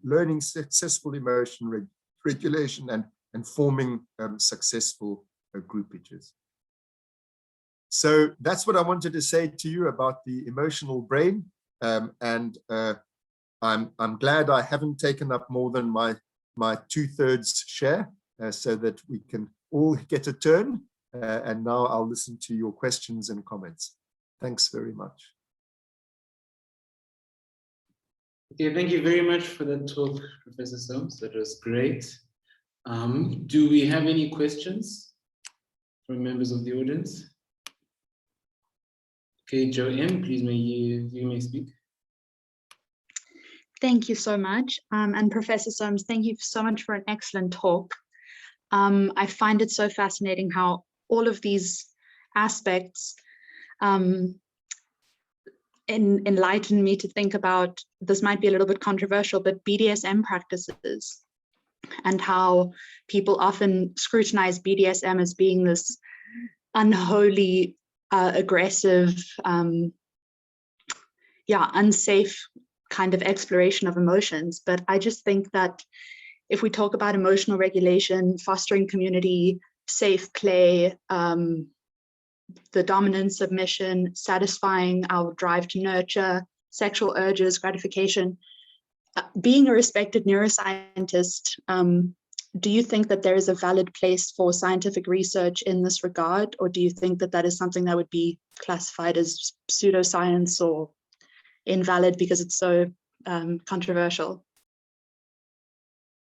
learning, successful emotion regulation, and forming successful groupages. So that's what I wanted to say to you about the emotional brain. I'm glad I haven't taken up more than my 2/3 share, so that we can all get a turn. And now I'll listen to your questions and comments. Thanks very much. Okay, thank you very much for that talk, Professor Solms. That was great. Do we have any questions from members of the audience? Okay, Jo M, please you may speak. Thank you so much. And Professor Solms, thank you so much for an excellent talk. I find it so fascinating how all of these aspects enlighten me to think about, this might be a little bit controversial, but BDSM practices, and how people often scrutinize BDSM as being this unholy, aggressive, unsafe kind of exploration of emotions. But I just think that if we talk about emotional regulation, fostering community, safe play, the dominant submission, satisfying our drive to nurture, sexual urges, gratification, being a respected neuroscientist, do you think that there is a valid place for scientific research in this regard? Or do you think that that is something that would be classified as pseudoscience or invalid because it's so controversial?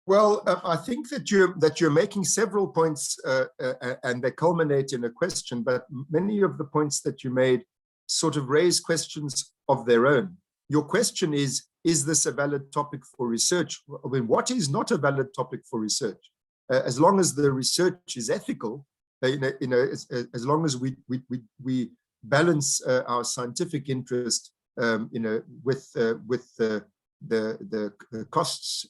Well, I think that you're making several points, and they culminate in a question. But many of the points that you made sort of raise questions of their own. Your question is this a valid topic for research? I mean, what is not a valid topic for research? As long as the research is ethical, as long as we balance our scientific interest, with the costs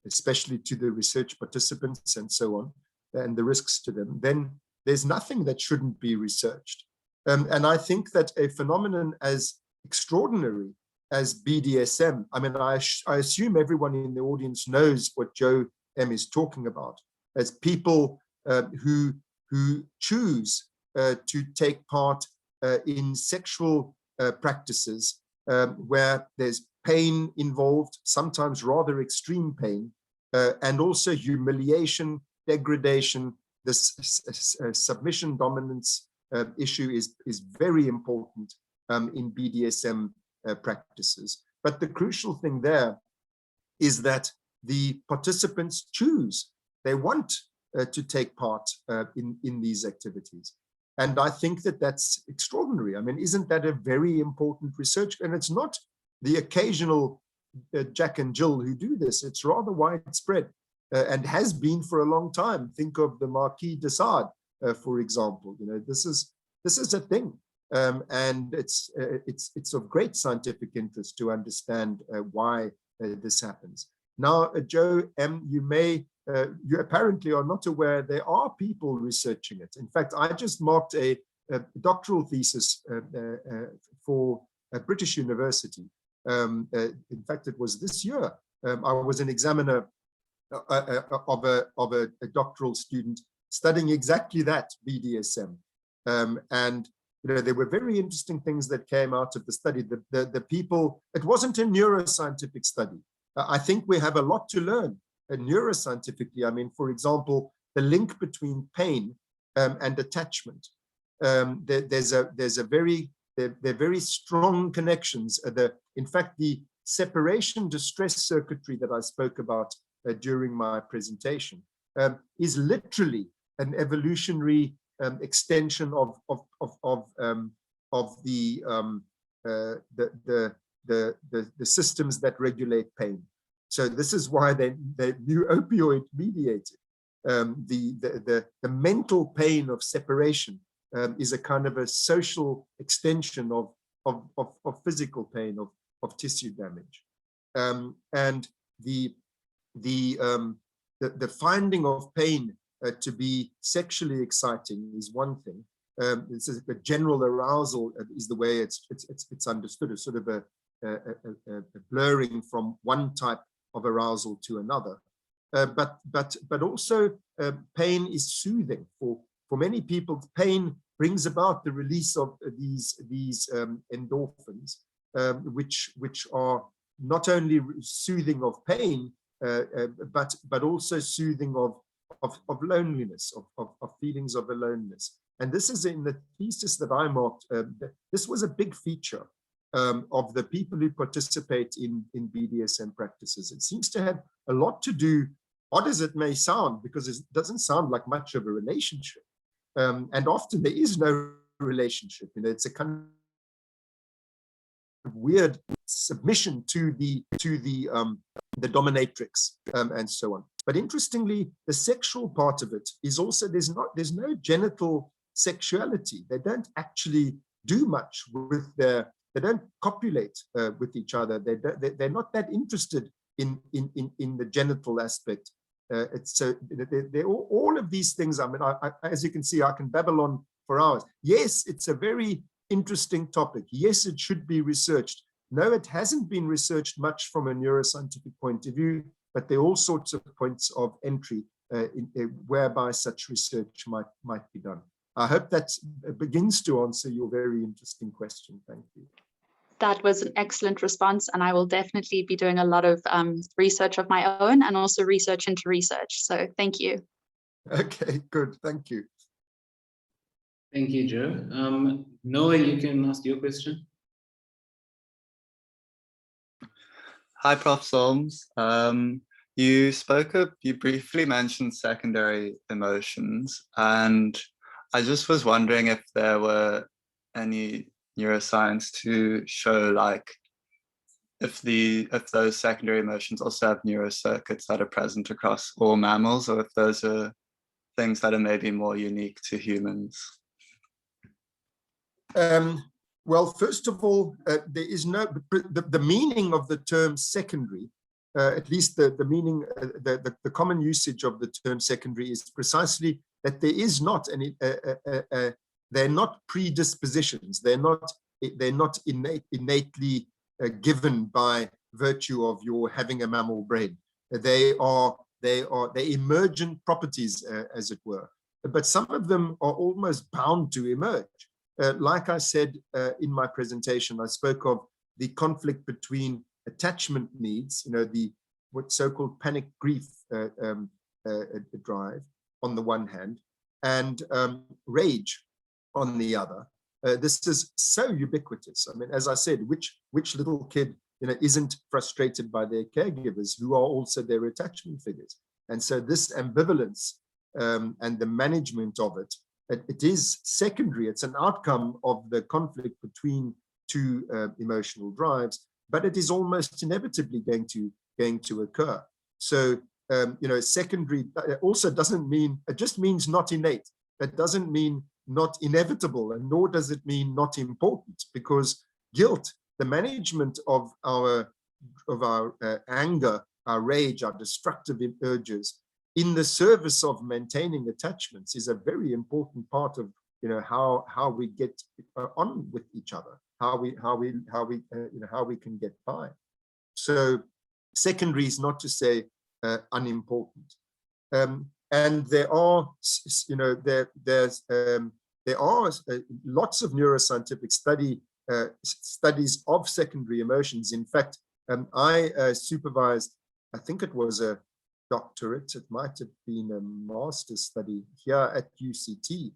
especially to the research participants and so on, and the risks to them, then there's nothing that shouldn't be researched. And I think that a phenomenon as extraordinary as BDSM, I mean, I assume everyone in the audience knows what Jo M is talking about, as people who choose to take part in sexual practices where there's pain involved, sometimes rather extreme pain, and also humiliation, degradation. This submission dominance issue is very important in BDSM practices. But the crucial thing there is that the participants choose. They want to take part in these activities. And I think that that's extraordinary. I mean, isn't that a very important research? And it's not the occasional Jack and Jill who do this. It's rather widespread and has been for a long time. Think of the Marquis de Sade, for example. This is a thing, and it's of great scientific interest to understand why this happens. Now, Jo M, you apparently are not aware there are people researching it. In fact, I just marked a doctoral thesis for a British university. In fact, it was this year. I was an examiner of a doctoral student studying exactly that, BDSM. And there were very interesting things that came out of the study. The people, it wasn't a neuroscientific study. I think we have a lot to learn neuroscientifically. I mean, for example, the link between pain and attachment. They're very strong connections. In fact, the separation distress circuitry that I spoke about during my presentation is literally an evolutionary extension of the systems that regulate pain. So this is why they're new opioid mediated. The mental pain of separation is a kind of a social extension of physical pain, of tissue damage. And the finding of pain to be sexually exciting is one thing. This is a general arousal is the way it's understood, as sort of a blurring from one type of arousal to another. But also pain is soothing for many people. Pain brings about the release of these endorphins, which are not only soothing of pain, but also soothing of loneliness, of feelings of aloneness. And this is in the thesis that I marked. This was a big feature of the people who participate in BDSM practices. It seems to have a lot to do, odd as it may sound, because it doesn't sound like much of a relationship. And often there is no relationship. You know, it's a kind of weird submission to the dominatrix and so on. But interestingly, the sexual part of it is also, there's no genital sexuality. They don't actually do much with they don't copulate with each other. They're not that interested in the genital aspect. It's all of these things. I mean, as you can see, I can babble on for hours. Yes, it's a very interesting topic. Yes, it should be researched. No, it hasn't been researched much from a neuroscientific point of view, but there are all sorts of points of entry whereby such research might be done. I hope that begins to answer your very interesting question. Thank you. That was an excellent response, and I will definitely be doing a lot of research of my own and also research into research. So thank you. Okay, good. Thank you. Thank you, Joe. Noah, you can ask your question. Hi, Prof. Solms. You briefly mentioned secondary emotions, and I just was wondering if there were any neuroscience to show, like, if those secondary emotions also have neurocircuits that are present across all mammals, or if those are things that are maybe more unique to humans. Well, first of all, there is no, the meaning of the term secondary, at least the meaning, the common usage of the term secondary is precisely that there is not any, they're not predispositions. They're not innately given by virtue of your having a mammal brain. They're emergent properties, as it were. But some of them are almost bound to emerge. Like I said in my presentation, I spoke of the conflict between attachment needs, you know, what so-called panic grief drive on the one hand, and rage on the other. This is so ubiquitous. I mean, as I said, which little kid, you know, isn't frustrated by their caregivers who are also their attachment figures? And so this ambivalence and the management of it, it is secondary. It's an outcome of the conflict between two emotional drives, but it is almost inevitably going to occur. So, you know, secondary also doesn't mean, it just means not innate. It doesn't mean not inevitable, and nor does it mean not important, because guilt, the management of our anger, our rage, our destructive urges, in the service of maintaining attachments, is a very important part of, you know, how we get on with each other, how we can get by. So secondary is not to say unimportant. And there are, you know, there are lots of neuroscientific studies of secondary emotions. In fact, I supervised, I think it was a doctorate, it might have been a master's study here at UCT.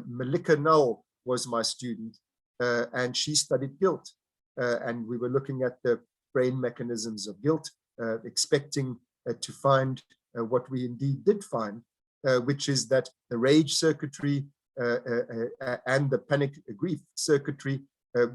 Malika Null was my student, and she studied guilt. And we were looking at the brain mechanisms of guilt, expecting to find what we indeed did find, which is that the rage circuitry and the panic grief circuitry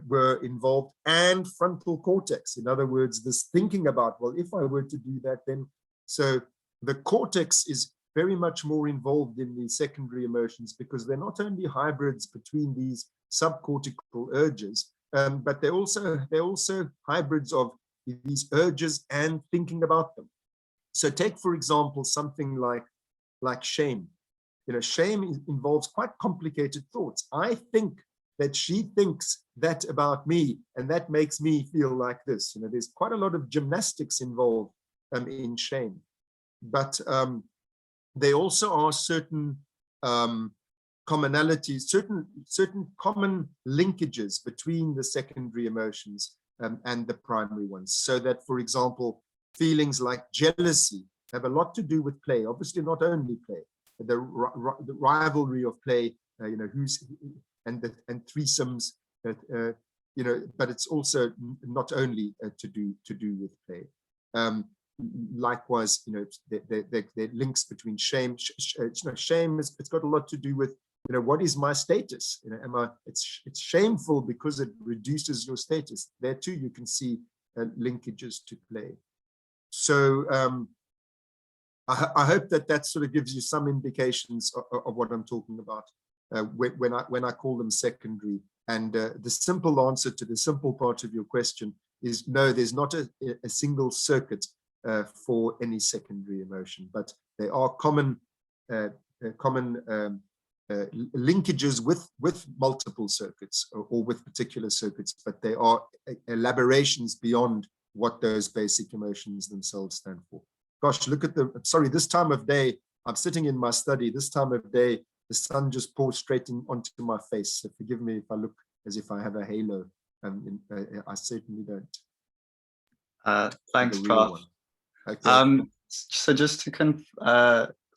were involved, and frontal cortex. In other words, this thinking about, well, if I were to do that, then. So the cortex is very much more involved in the secondary emotions, because they're not only hybrids between these subcortical urges, but they're also hybrids of these urges and thinking about them. So take, for example, something like shame. Shame involves quite complicated thoughts. I think that she thinks that about me, and that makes me feel like this. There's quite a lot of gymnastics involved in shame. But there also are certain commonalities, certain common linkages between the secondary emotions and the primary ones. So that, for example, feelings like jealousy have a lot to do with play. Obviously, not only play, the rivalry of play, and threesomes, but it's also not only to do with play. Likewise, the links between shame. Shame it's got a lot to do with what is my status? It's shameful because it reduces your status. There too, you can see linkages to play. So I hope that sort of gives you some indications of what I'm talking about when I call them secondary. And the simple answer to the simple part of your question is no, there's not a single circuit for any secondary emotion, but there are common linkages with multiple circuits or with particular circuits, but they are elaborations beyond what those basic emotions themselves stand for. Gosh, look at this time of day, I'm sitting in my study, this time of day, the sun just pours straight onto my face. So forgive me if I look as if I have a halo. I certainly don't. Thanks, Prof. Okay. So just to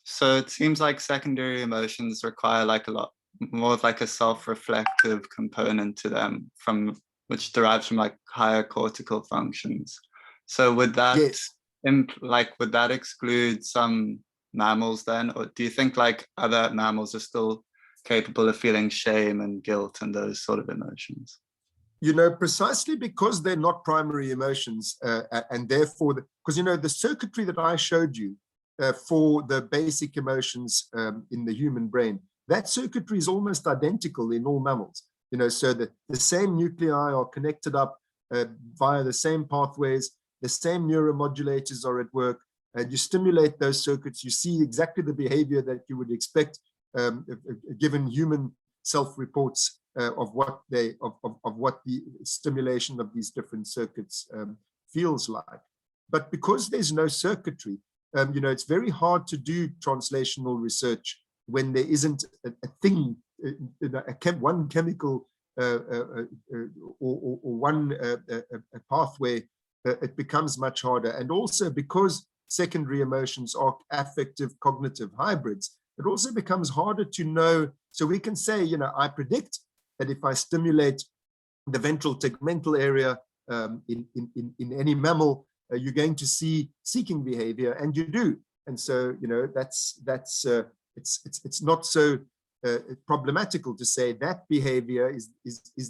so it seems like secondary emotions require like a lot more of like a self-reflective component to them, which derives from like higher cortical functions. So would that would that exclude some mammals then, or do you think like other mammals are still capable of feeling shame and guilt and those sort of emotions? Precisely because they're not primary emotions, and therefore, because the circuitry that I showed you for the basic emotions in the human brain, that circuitry is almost identical in all mammals. So the same nuclei are connected up via the same pathways, the same neuromodulators are at work, and you stimulate those circuits, you see exactly the behavior that you would expect given human self-reports of what the stimulation of these different circuits feels like. But because there's no circuitry, it's very hard to do translational research when there isn't a thing, one chemical or one pathway. It becomes much harder. And also because secondary emotions are affective cognitive hybrids, it also becomes harder to know. So we can say, I predict that if I stimulate the ventral tegmental area in any mammal, you're going to see seeking behavior, and you do. And so, it's not so problematical to say that behavior is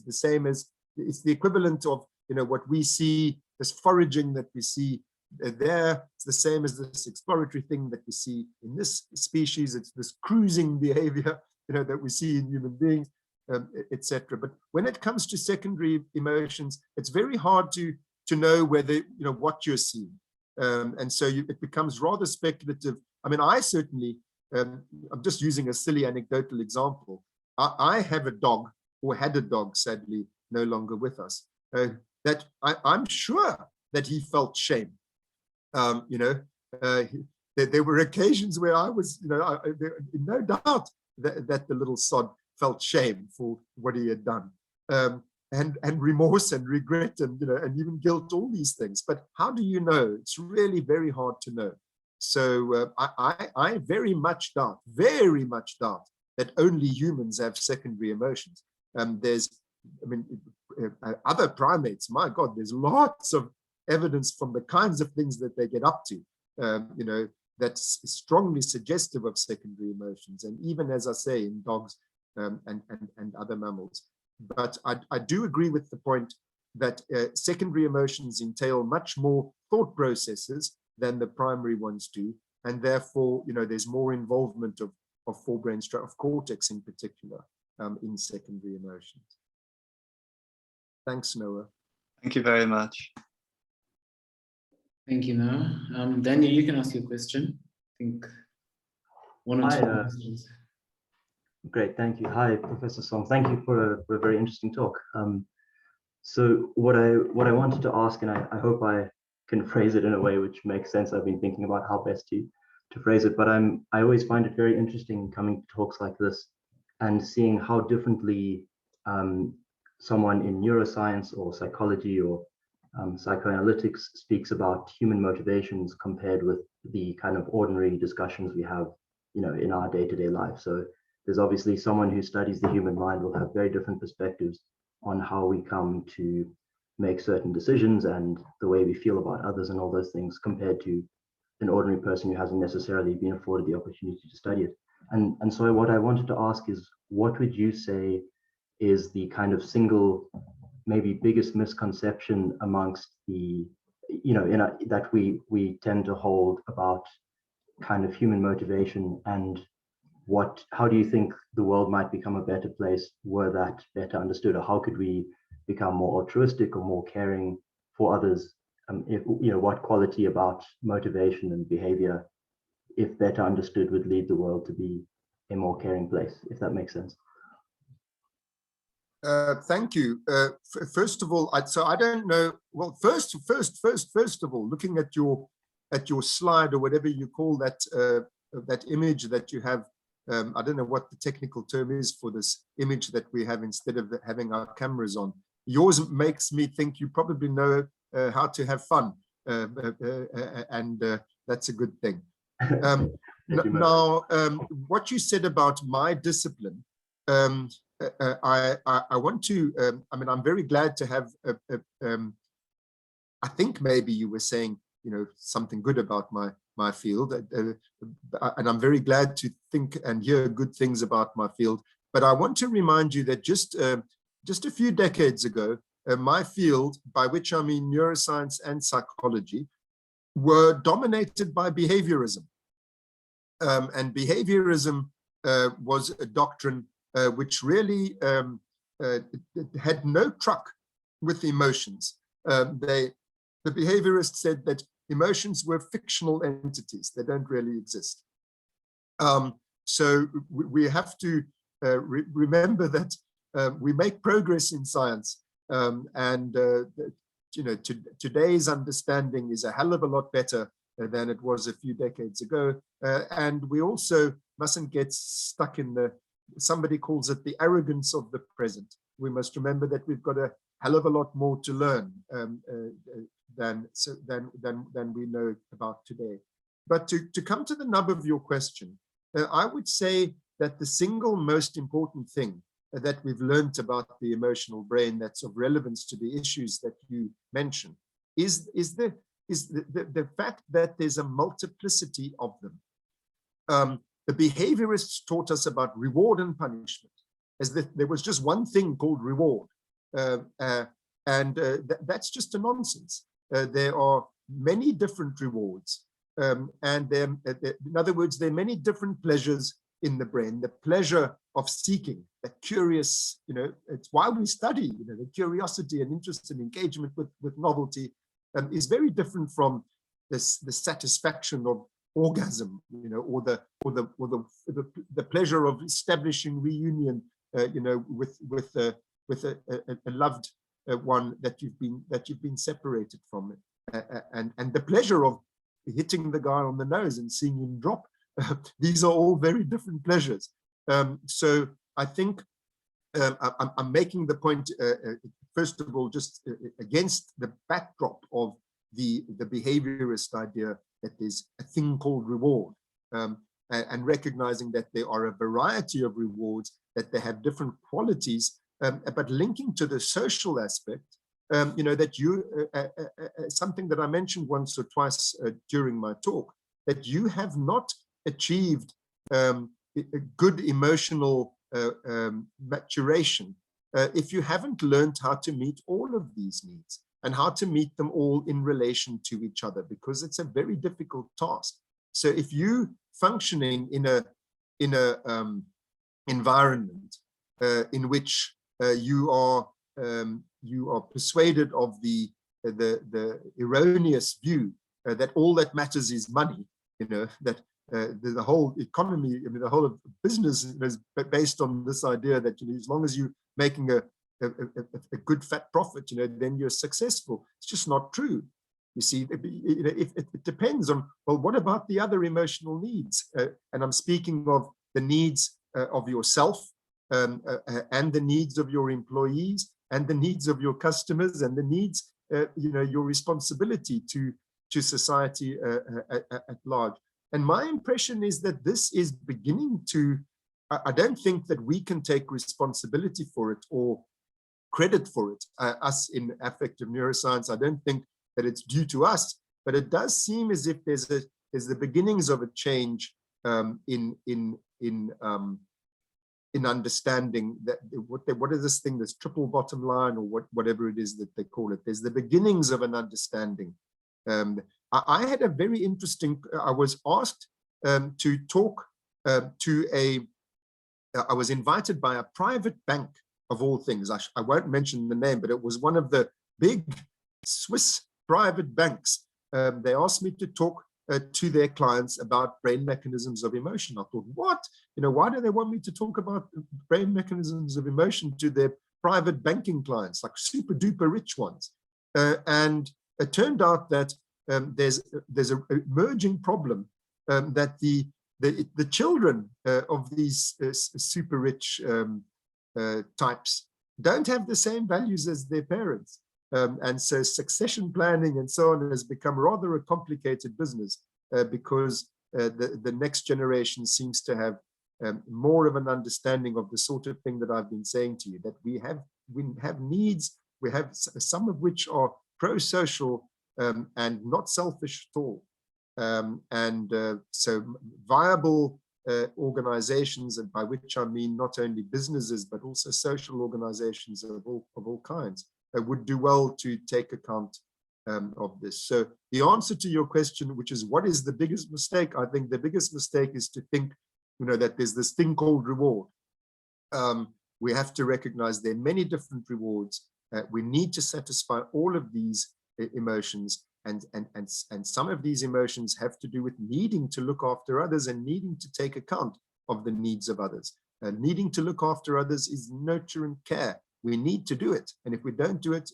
the same as, it's the equivalent of, what we see, this foraging that we see there. It's the same as this exploratory thing that we see in this species. It's this cruising behavior, that we see in human beings, etc. But when it comes to secondary emotions, it's very hard to know whether, what you're seeing. And so it becomes rather speculative. I mean, I certainly, I'm just using a silly anecdotal example. I have a dog, or had a dog, sadly, no longer with us, that I'm sure that he felt shame. There were occasions where I was, no doubt that the little sod felt shame for what he had done, and remorse and regret and even guilt, all these things. But how do you know? It's really very hard to know. So I very much doubt that only humans have secondary emotions. Other primates, my God, there's lots of evidence from the kinds of things that they get up to, that's strongly suggestive of secondary emotions. And even, as I say, in dogs and other mammals. But I do agree with the point that secondary emotions entail much more thought processes than the primary ones do. And therefore, there's more involvement of forebrain structure, of cortex in particular, in secondary emotions. Thanks, Noah. Thank you very much. Thank you, Noah. Daniel, you can ask your question. I think one or two questions. Great, thank you. Hi, Professor Solms. Thank you for a very interesting talk. So what I wanted to ask, and I hope I can phrase it in a way which makes sense. I've been thinking about how best to phrase it, but I always find it very interesting coming to talks like this and seeing how differently someone in neuroscience or psychology or psychoanalytics speaks about human motivations compared with the kind of ordinary discussions we have, in our day-to-day life. So there's obviously someone who studies the human mind will have very different perspectives on how we come to make certain decisions and the way we feel about others and all those things compared to an ordinary person who hasn't necessarily been afforded the opportunity to study it. And so what I wanted to ask is, what would you say is the kind of single, maybe biggest misconception amongst the, that we tend to hold about kind of human motivation, and how do you think the world might become a better place were that better understood, or how could we become more altruistic or more caring for others? What quality about motivation and behavior, if better understood, would lead the world to be a more caring place, if that makes sense? Thank you. First of all, so I don't know. Well, first of all, looking at your slide or whatever you call that that image that you have. I don't know what the technical term is for this image that we have instead of having our cameras on. Yours makes me think you probably know how to have fun, and that's a good thing. Now, what you said about my discipline, I want to. I'm very glad to have. I think maybe you were saying, something good about my field, and I'm very glad to think and hear good things about my field. But I want to remind you that just a few decades ago, my field, by which I mean neuroscience and psychology, were dominated by behaviorism. And behaviorism was a doctrine which really had no truck with emotions. The behaviorists said that emotions were fictional entities. They don't really exist. So we have to remember that we make progress in science, and today's understanding is a hell of a lot better than it was a few decades ago. And we also mustn't get stuck in somebody calls it the arrogance of the present. We must remember that we've got a hell of a lot more to learn than we know about today. But to come to the nub of your question, I would say that the single most important thing that we've learned about the emotional brain that's of relevance to the issues that you mentioned is the fact that there's a multiplicity of them. The behaviorists taught us about reward and punishment, as if there was just one thing called reward. That's just a nonsense. There are many different rewards. In other words, there are many different pleasures in the brain. The pleasure of seeking, the curious, it's why we study, the curiosity and interest and engagement with novelty is very different from the satisfaction of orgasm, or the pleasure of establishing reunion, with a loved one that you've been separated from, and the pleasure of hitting the guy on the nose and seeing him drop. These are all very different pleasures. So I think I'm making the point, first of all, just against the backdrop of the behaviorist idea that there's a thing called reward, and recognizing that there are a variety of rewards, that they have different qualities, but linking to the social aspect, that something that I mentioned once or twice during my talk, that you have not achieved a good emotional maturation if you haven't learned how to meet all of these needs and how to meet them all in relation to each other, because it's a very difficult task. So if you functioning in a environment in which you are you are persuaded of the erroneous view that all that matters is money, that the whole economy, the whole of business is based on this idea that as long as you're making a good fat profit, then you're successful. It's just not true. You see, it depends on, well, what about the other emotional needs? And I'm speaking of the needs of yourself, and the needs of your employees, and the needs of your customers, and the needs, your responsibility to society at large. And my impression is that this is beginning to, I don't think that we can take responsibility for it or credit for it, us in affective neuroscience. I don't think that it's due to us, but it does seem as if there's the beginnings of a change in understanding that what is this thing, this triple bottom line, or whatever it is that they call it. There's the beginnings of an understanding. I had a very interesting, I was asked to talk to I was invited by a private bank of all things. I won't mention the name, but it was one of the big Swiss private banks. They asked me to talk to their clients about brain mechanisms of emotion. I thought, what? Why do they want me to talk about brain mechanisms of emotion to their private banking clients, like super duper rich ones? And it turned out that there's an emerging problem that the children of these super rich types don't have the same values as their parents. And so succession planning and so on has become rather a complicated business because the next generation seems to have more of an understanding of the sort of thing that I've been saying to you, that we have needs, we have some of which are pro-social and not selfish at all. So viable organizations, and by which I mean not only businesses, but also social organizations of all kinds, would do well to take account of this. So the answer to your question, which is what is the biggest mistake? I think the biggest mistake is to think, that there's this thing called reward. We have to recognize there are many different rewards. We need to satisfy all of these emotions, and some of these emotions have to do with needing to look after others and needing to take account of the needs of others. Needing to look after others is nurture and care. We need to do it, and if we don't do it,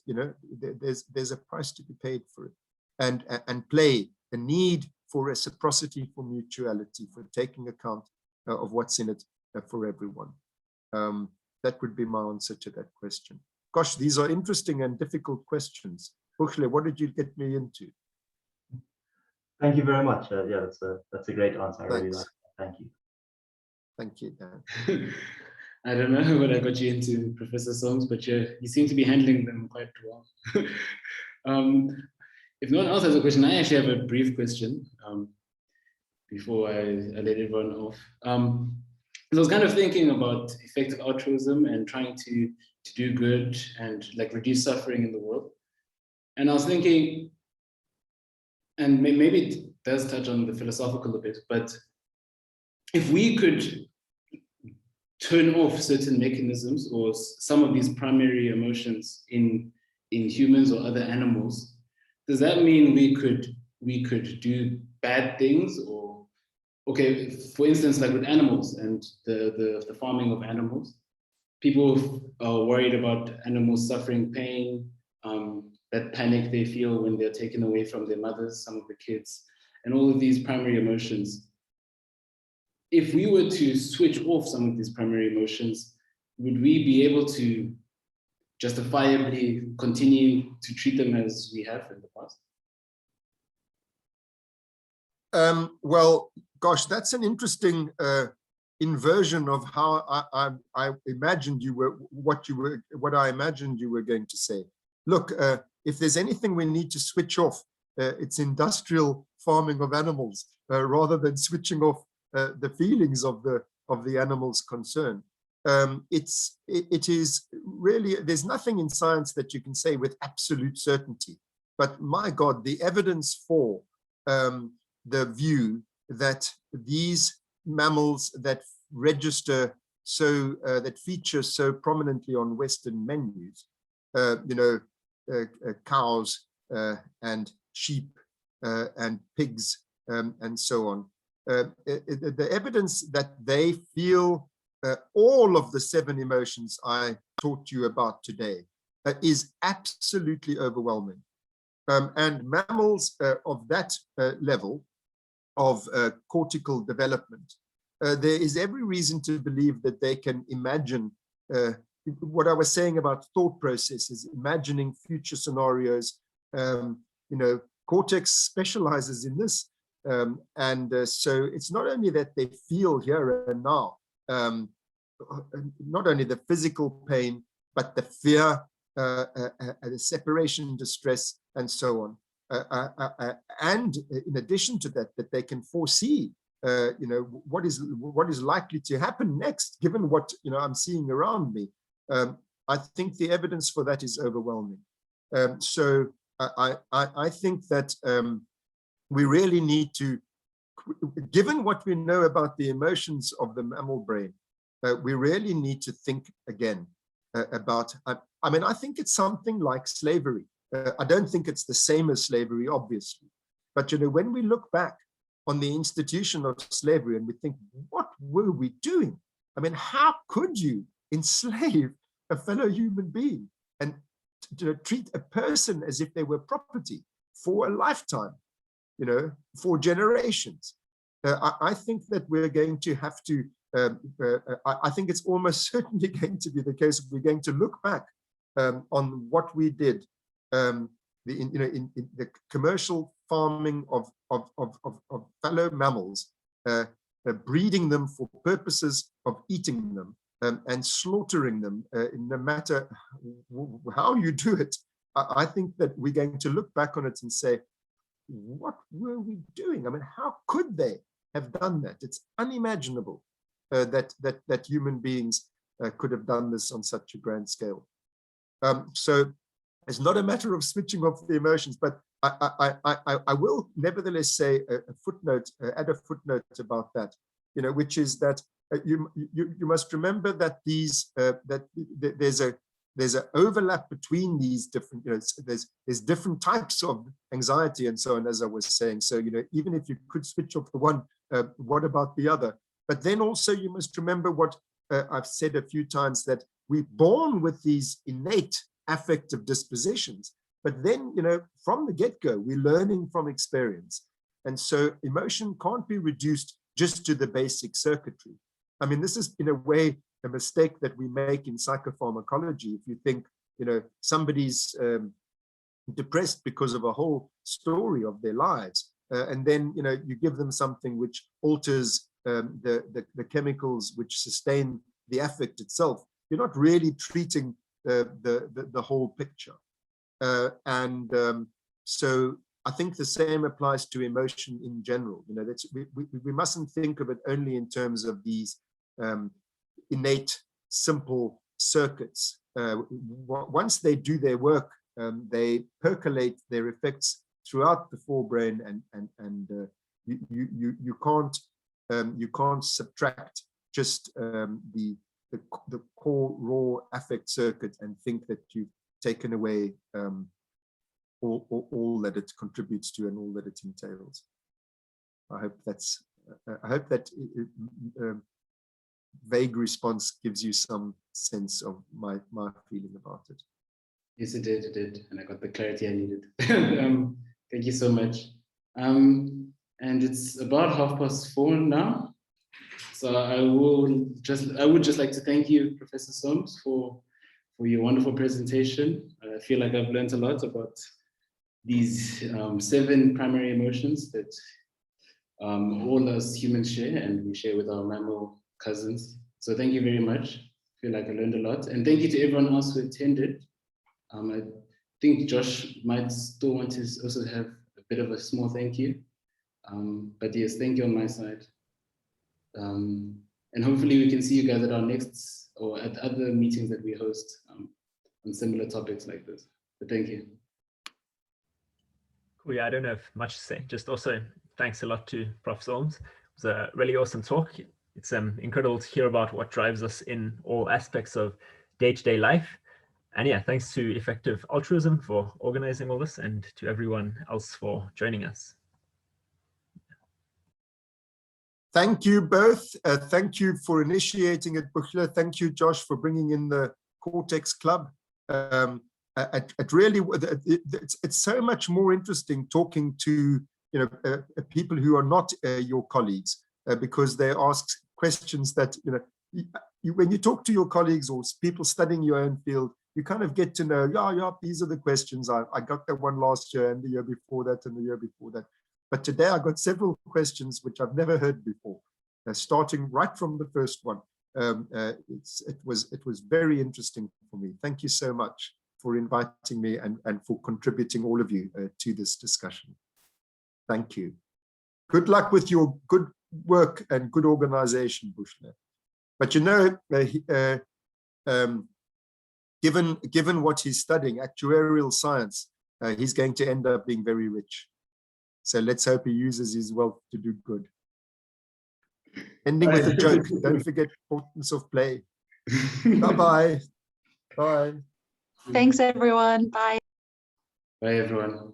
there's a price to be paid for it. And play, the need for reciprocity, for mutuality, for taking account of what's in it for everyone. That would be my answer to that question. Gosh, these are interesting and difficult questions. Buchle, what did you get me into? Thank you very much. Yeah, that's a great answer. I really like that. Thank you. Thank you, Dan. I don't know what I got you into, Professor Solms, but you seem to be handling them quite well. If no one else has a question, I actually have a brief question before I let everyone off. I was kind of thinking about effective altruism and trying to do good and like reduce suffering in the world. And I was thinking, and maybe it does touch on the philosophical a bit, but if we could turn off certain mechanisms or some of these primary emotions in humans or other animals, does that mean we could do bad things? Or, okay, for instance, like with animals and the farming of animals, people are worried about animals suffering pain, that panic they feel when they're taken away from their mothers, some of the kids, and all of these primary emotions. If we were to switch off some of these primary emotions, would we be able to justifiably continue to treat them as we have in the past? Well, gosh, that's an interesting inversion of how I imagined you were, what I imagined you were going to say. Look, if there's anything we need to switch off, it's industrial farming of animals, rather than switching off the feelings of the animals concerned. It is really, there's nothing in science that you can say with absolute certainty, but my God, the evidence for the view that these mammals that register that feature so prominently on Western menus cows and sheep and pigs and so on. The evidence that they feel all of the 7 emotions I taught you about today is absolutely overwhelming. And mammals of that level of cortical development, there is every reason to believe that they can imagine what I was saying about thought processes, imagining future scenarios. Cortex specializes in this. So it's not only that they feel here and now, not only the physical pain, but the fear, the separation distress, and so on. And in addition to that, that they can foresee, what is likely to happen next, given what I'm seeing around me. I think the evidence for that is overwhelming. So I think that we really need to, given what we know about the emotions of the mammal brain, we really need to think again about, I think it's something like slavery. I don't think it's the same as slavery, obviously. But, when we look back on the institution of slavery and we think, what were we doing? How could you enslave a fellow human being and treat a person as if they were property for a lifetime, for generations? I think that we're going to have to, I think it's almost certainly going to be the case if we're going to look back on what we did, in the commercial farming of fellow mammals, breeding them for purposes of eating them, and slaughtering them, no matter how you do it. I think that we're going to look back on it and say, what were we doing? How could they have done that? It's unimaginable that human beings could have done this on such a grand scale. So it's not a matter of switching off the emotions, but I will nevertheless say a footnote, add a footnote about that, which is that you must remember that there's an overlap between these different, there's different types of anxiety and so on, as I was saying. So, even if you could switch off the one, what about the other? But then also you must remember what I've said a few times, that we're born with these innate affective dispositions, but then, from the get-go, we're learning from experience. And so emotion can't be reduced just to the basic circuitry. This is, in a way, a mistake that we make in psychopharmacology. If you think, somebody's depressed because of a whole story of their lives, and then, you give them something which alters the chemicals which sustain the affect itself, you're not really treating the whole picture. So I think the same applies to emotion in general. We mustn't think of it only in terms of these innate, simple circuits. Once they do their work, they percolate their effects throughout the forebrain, and you can't subtract just the core raw affect circuit and think that you've taken away all that it contributes to and all that it entails. I hope that vague response gives you some sense of my feeling about it. Yes, it did, and I got the clarity I needed. Thank you so much. And it's about 4:30 now. So I would just like to thank you, Professor Solms, for your wonderful presentation. I feel like I've learned a lot about these 7 primary emotions that all us humans share, and we share with our mammal cousins. So thank you very much. I feel like I learned a lot. And thank you to everyone else who attended. I think Josh might still want to also have a bit of a small thank you. But yes, thank you on my side. And hopefully we can see you guys at our next, or at other meetings that we host on similar topics like this. But thank you. Cool. Yeah, I don't have much to say. Just also thanks a lot to Prof. Solms. It was a really awesome talk. It's incredible to hear about what drives us in all aspects of day-to-day life. And yeah, thanks to Effective Altruism for organizing all this, and to everyone else for joining us. Thank you both. Thank you for initiating it, Buchler. Thank you, Josh, for bringing in the Cortex Club. It really, it's so much more interesting talking to people who are not your colleagues, because they ask questions that when you talk to your colleagues or people studying your own field, you kind of get to know, yeah, these are the questions. I got that one last year and the year before that and the year before that. But today I got several questions which I've never heard before, starting right from the first one. It was very interesting for me. Thank you so much for inviting me and for contributing, all of you, to this discussion. Thank you. Good luck with your good work and good organization, Buchler. But given what he's studying, actuarial science, he's going to end up being very rich. So let's hope he uses his wealth to do good. Ending with a joke. Don't forget the importance of play. Bye-bye. Bye. Thanks, everyone. Bye. Bye, everyone.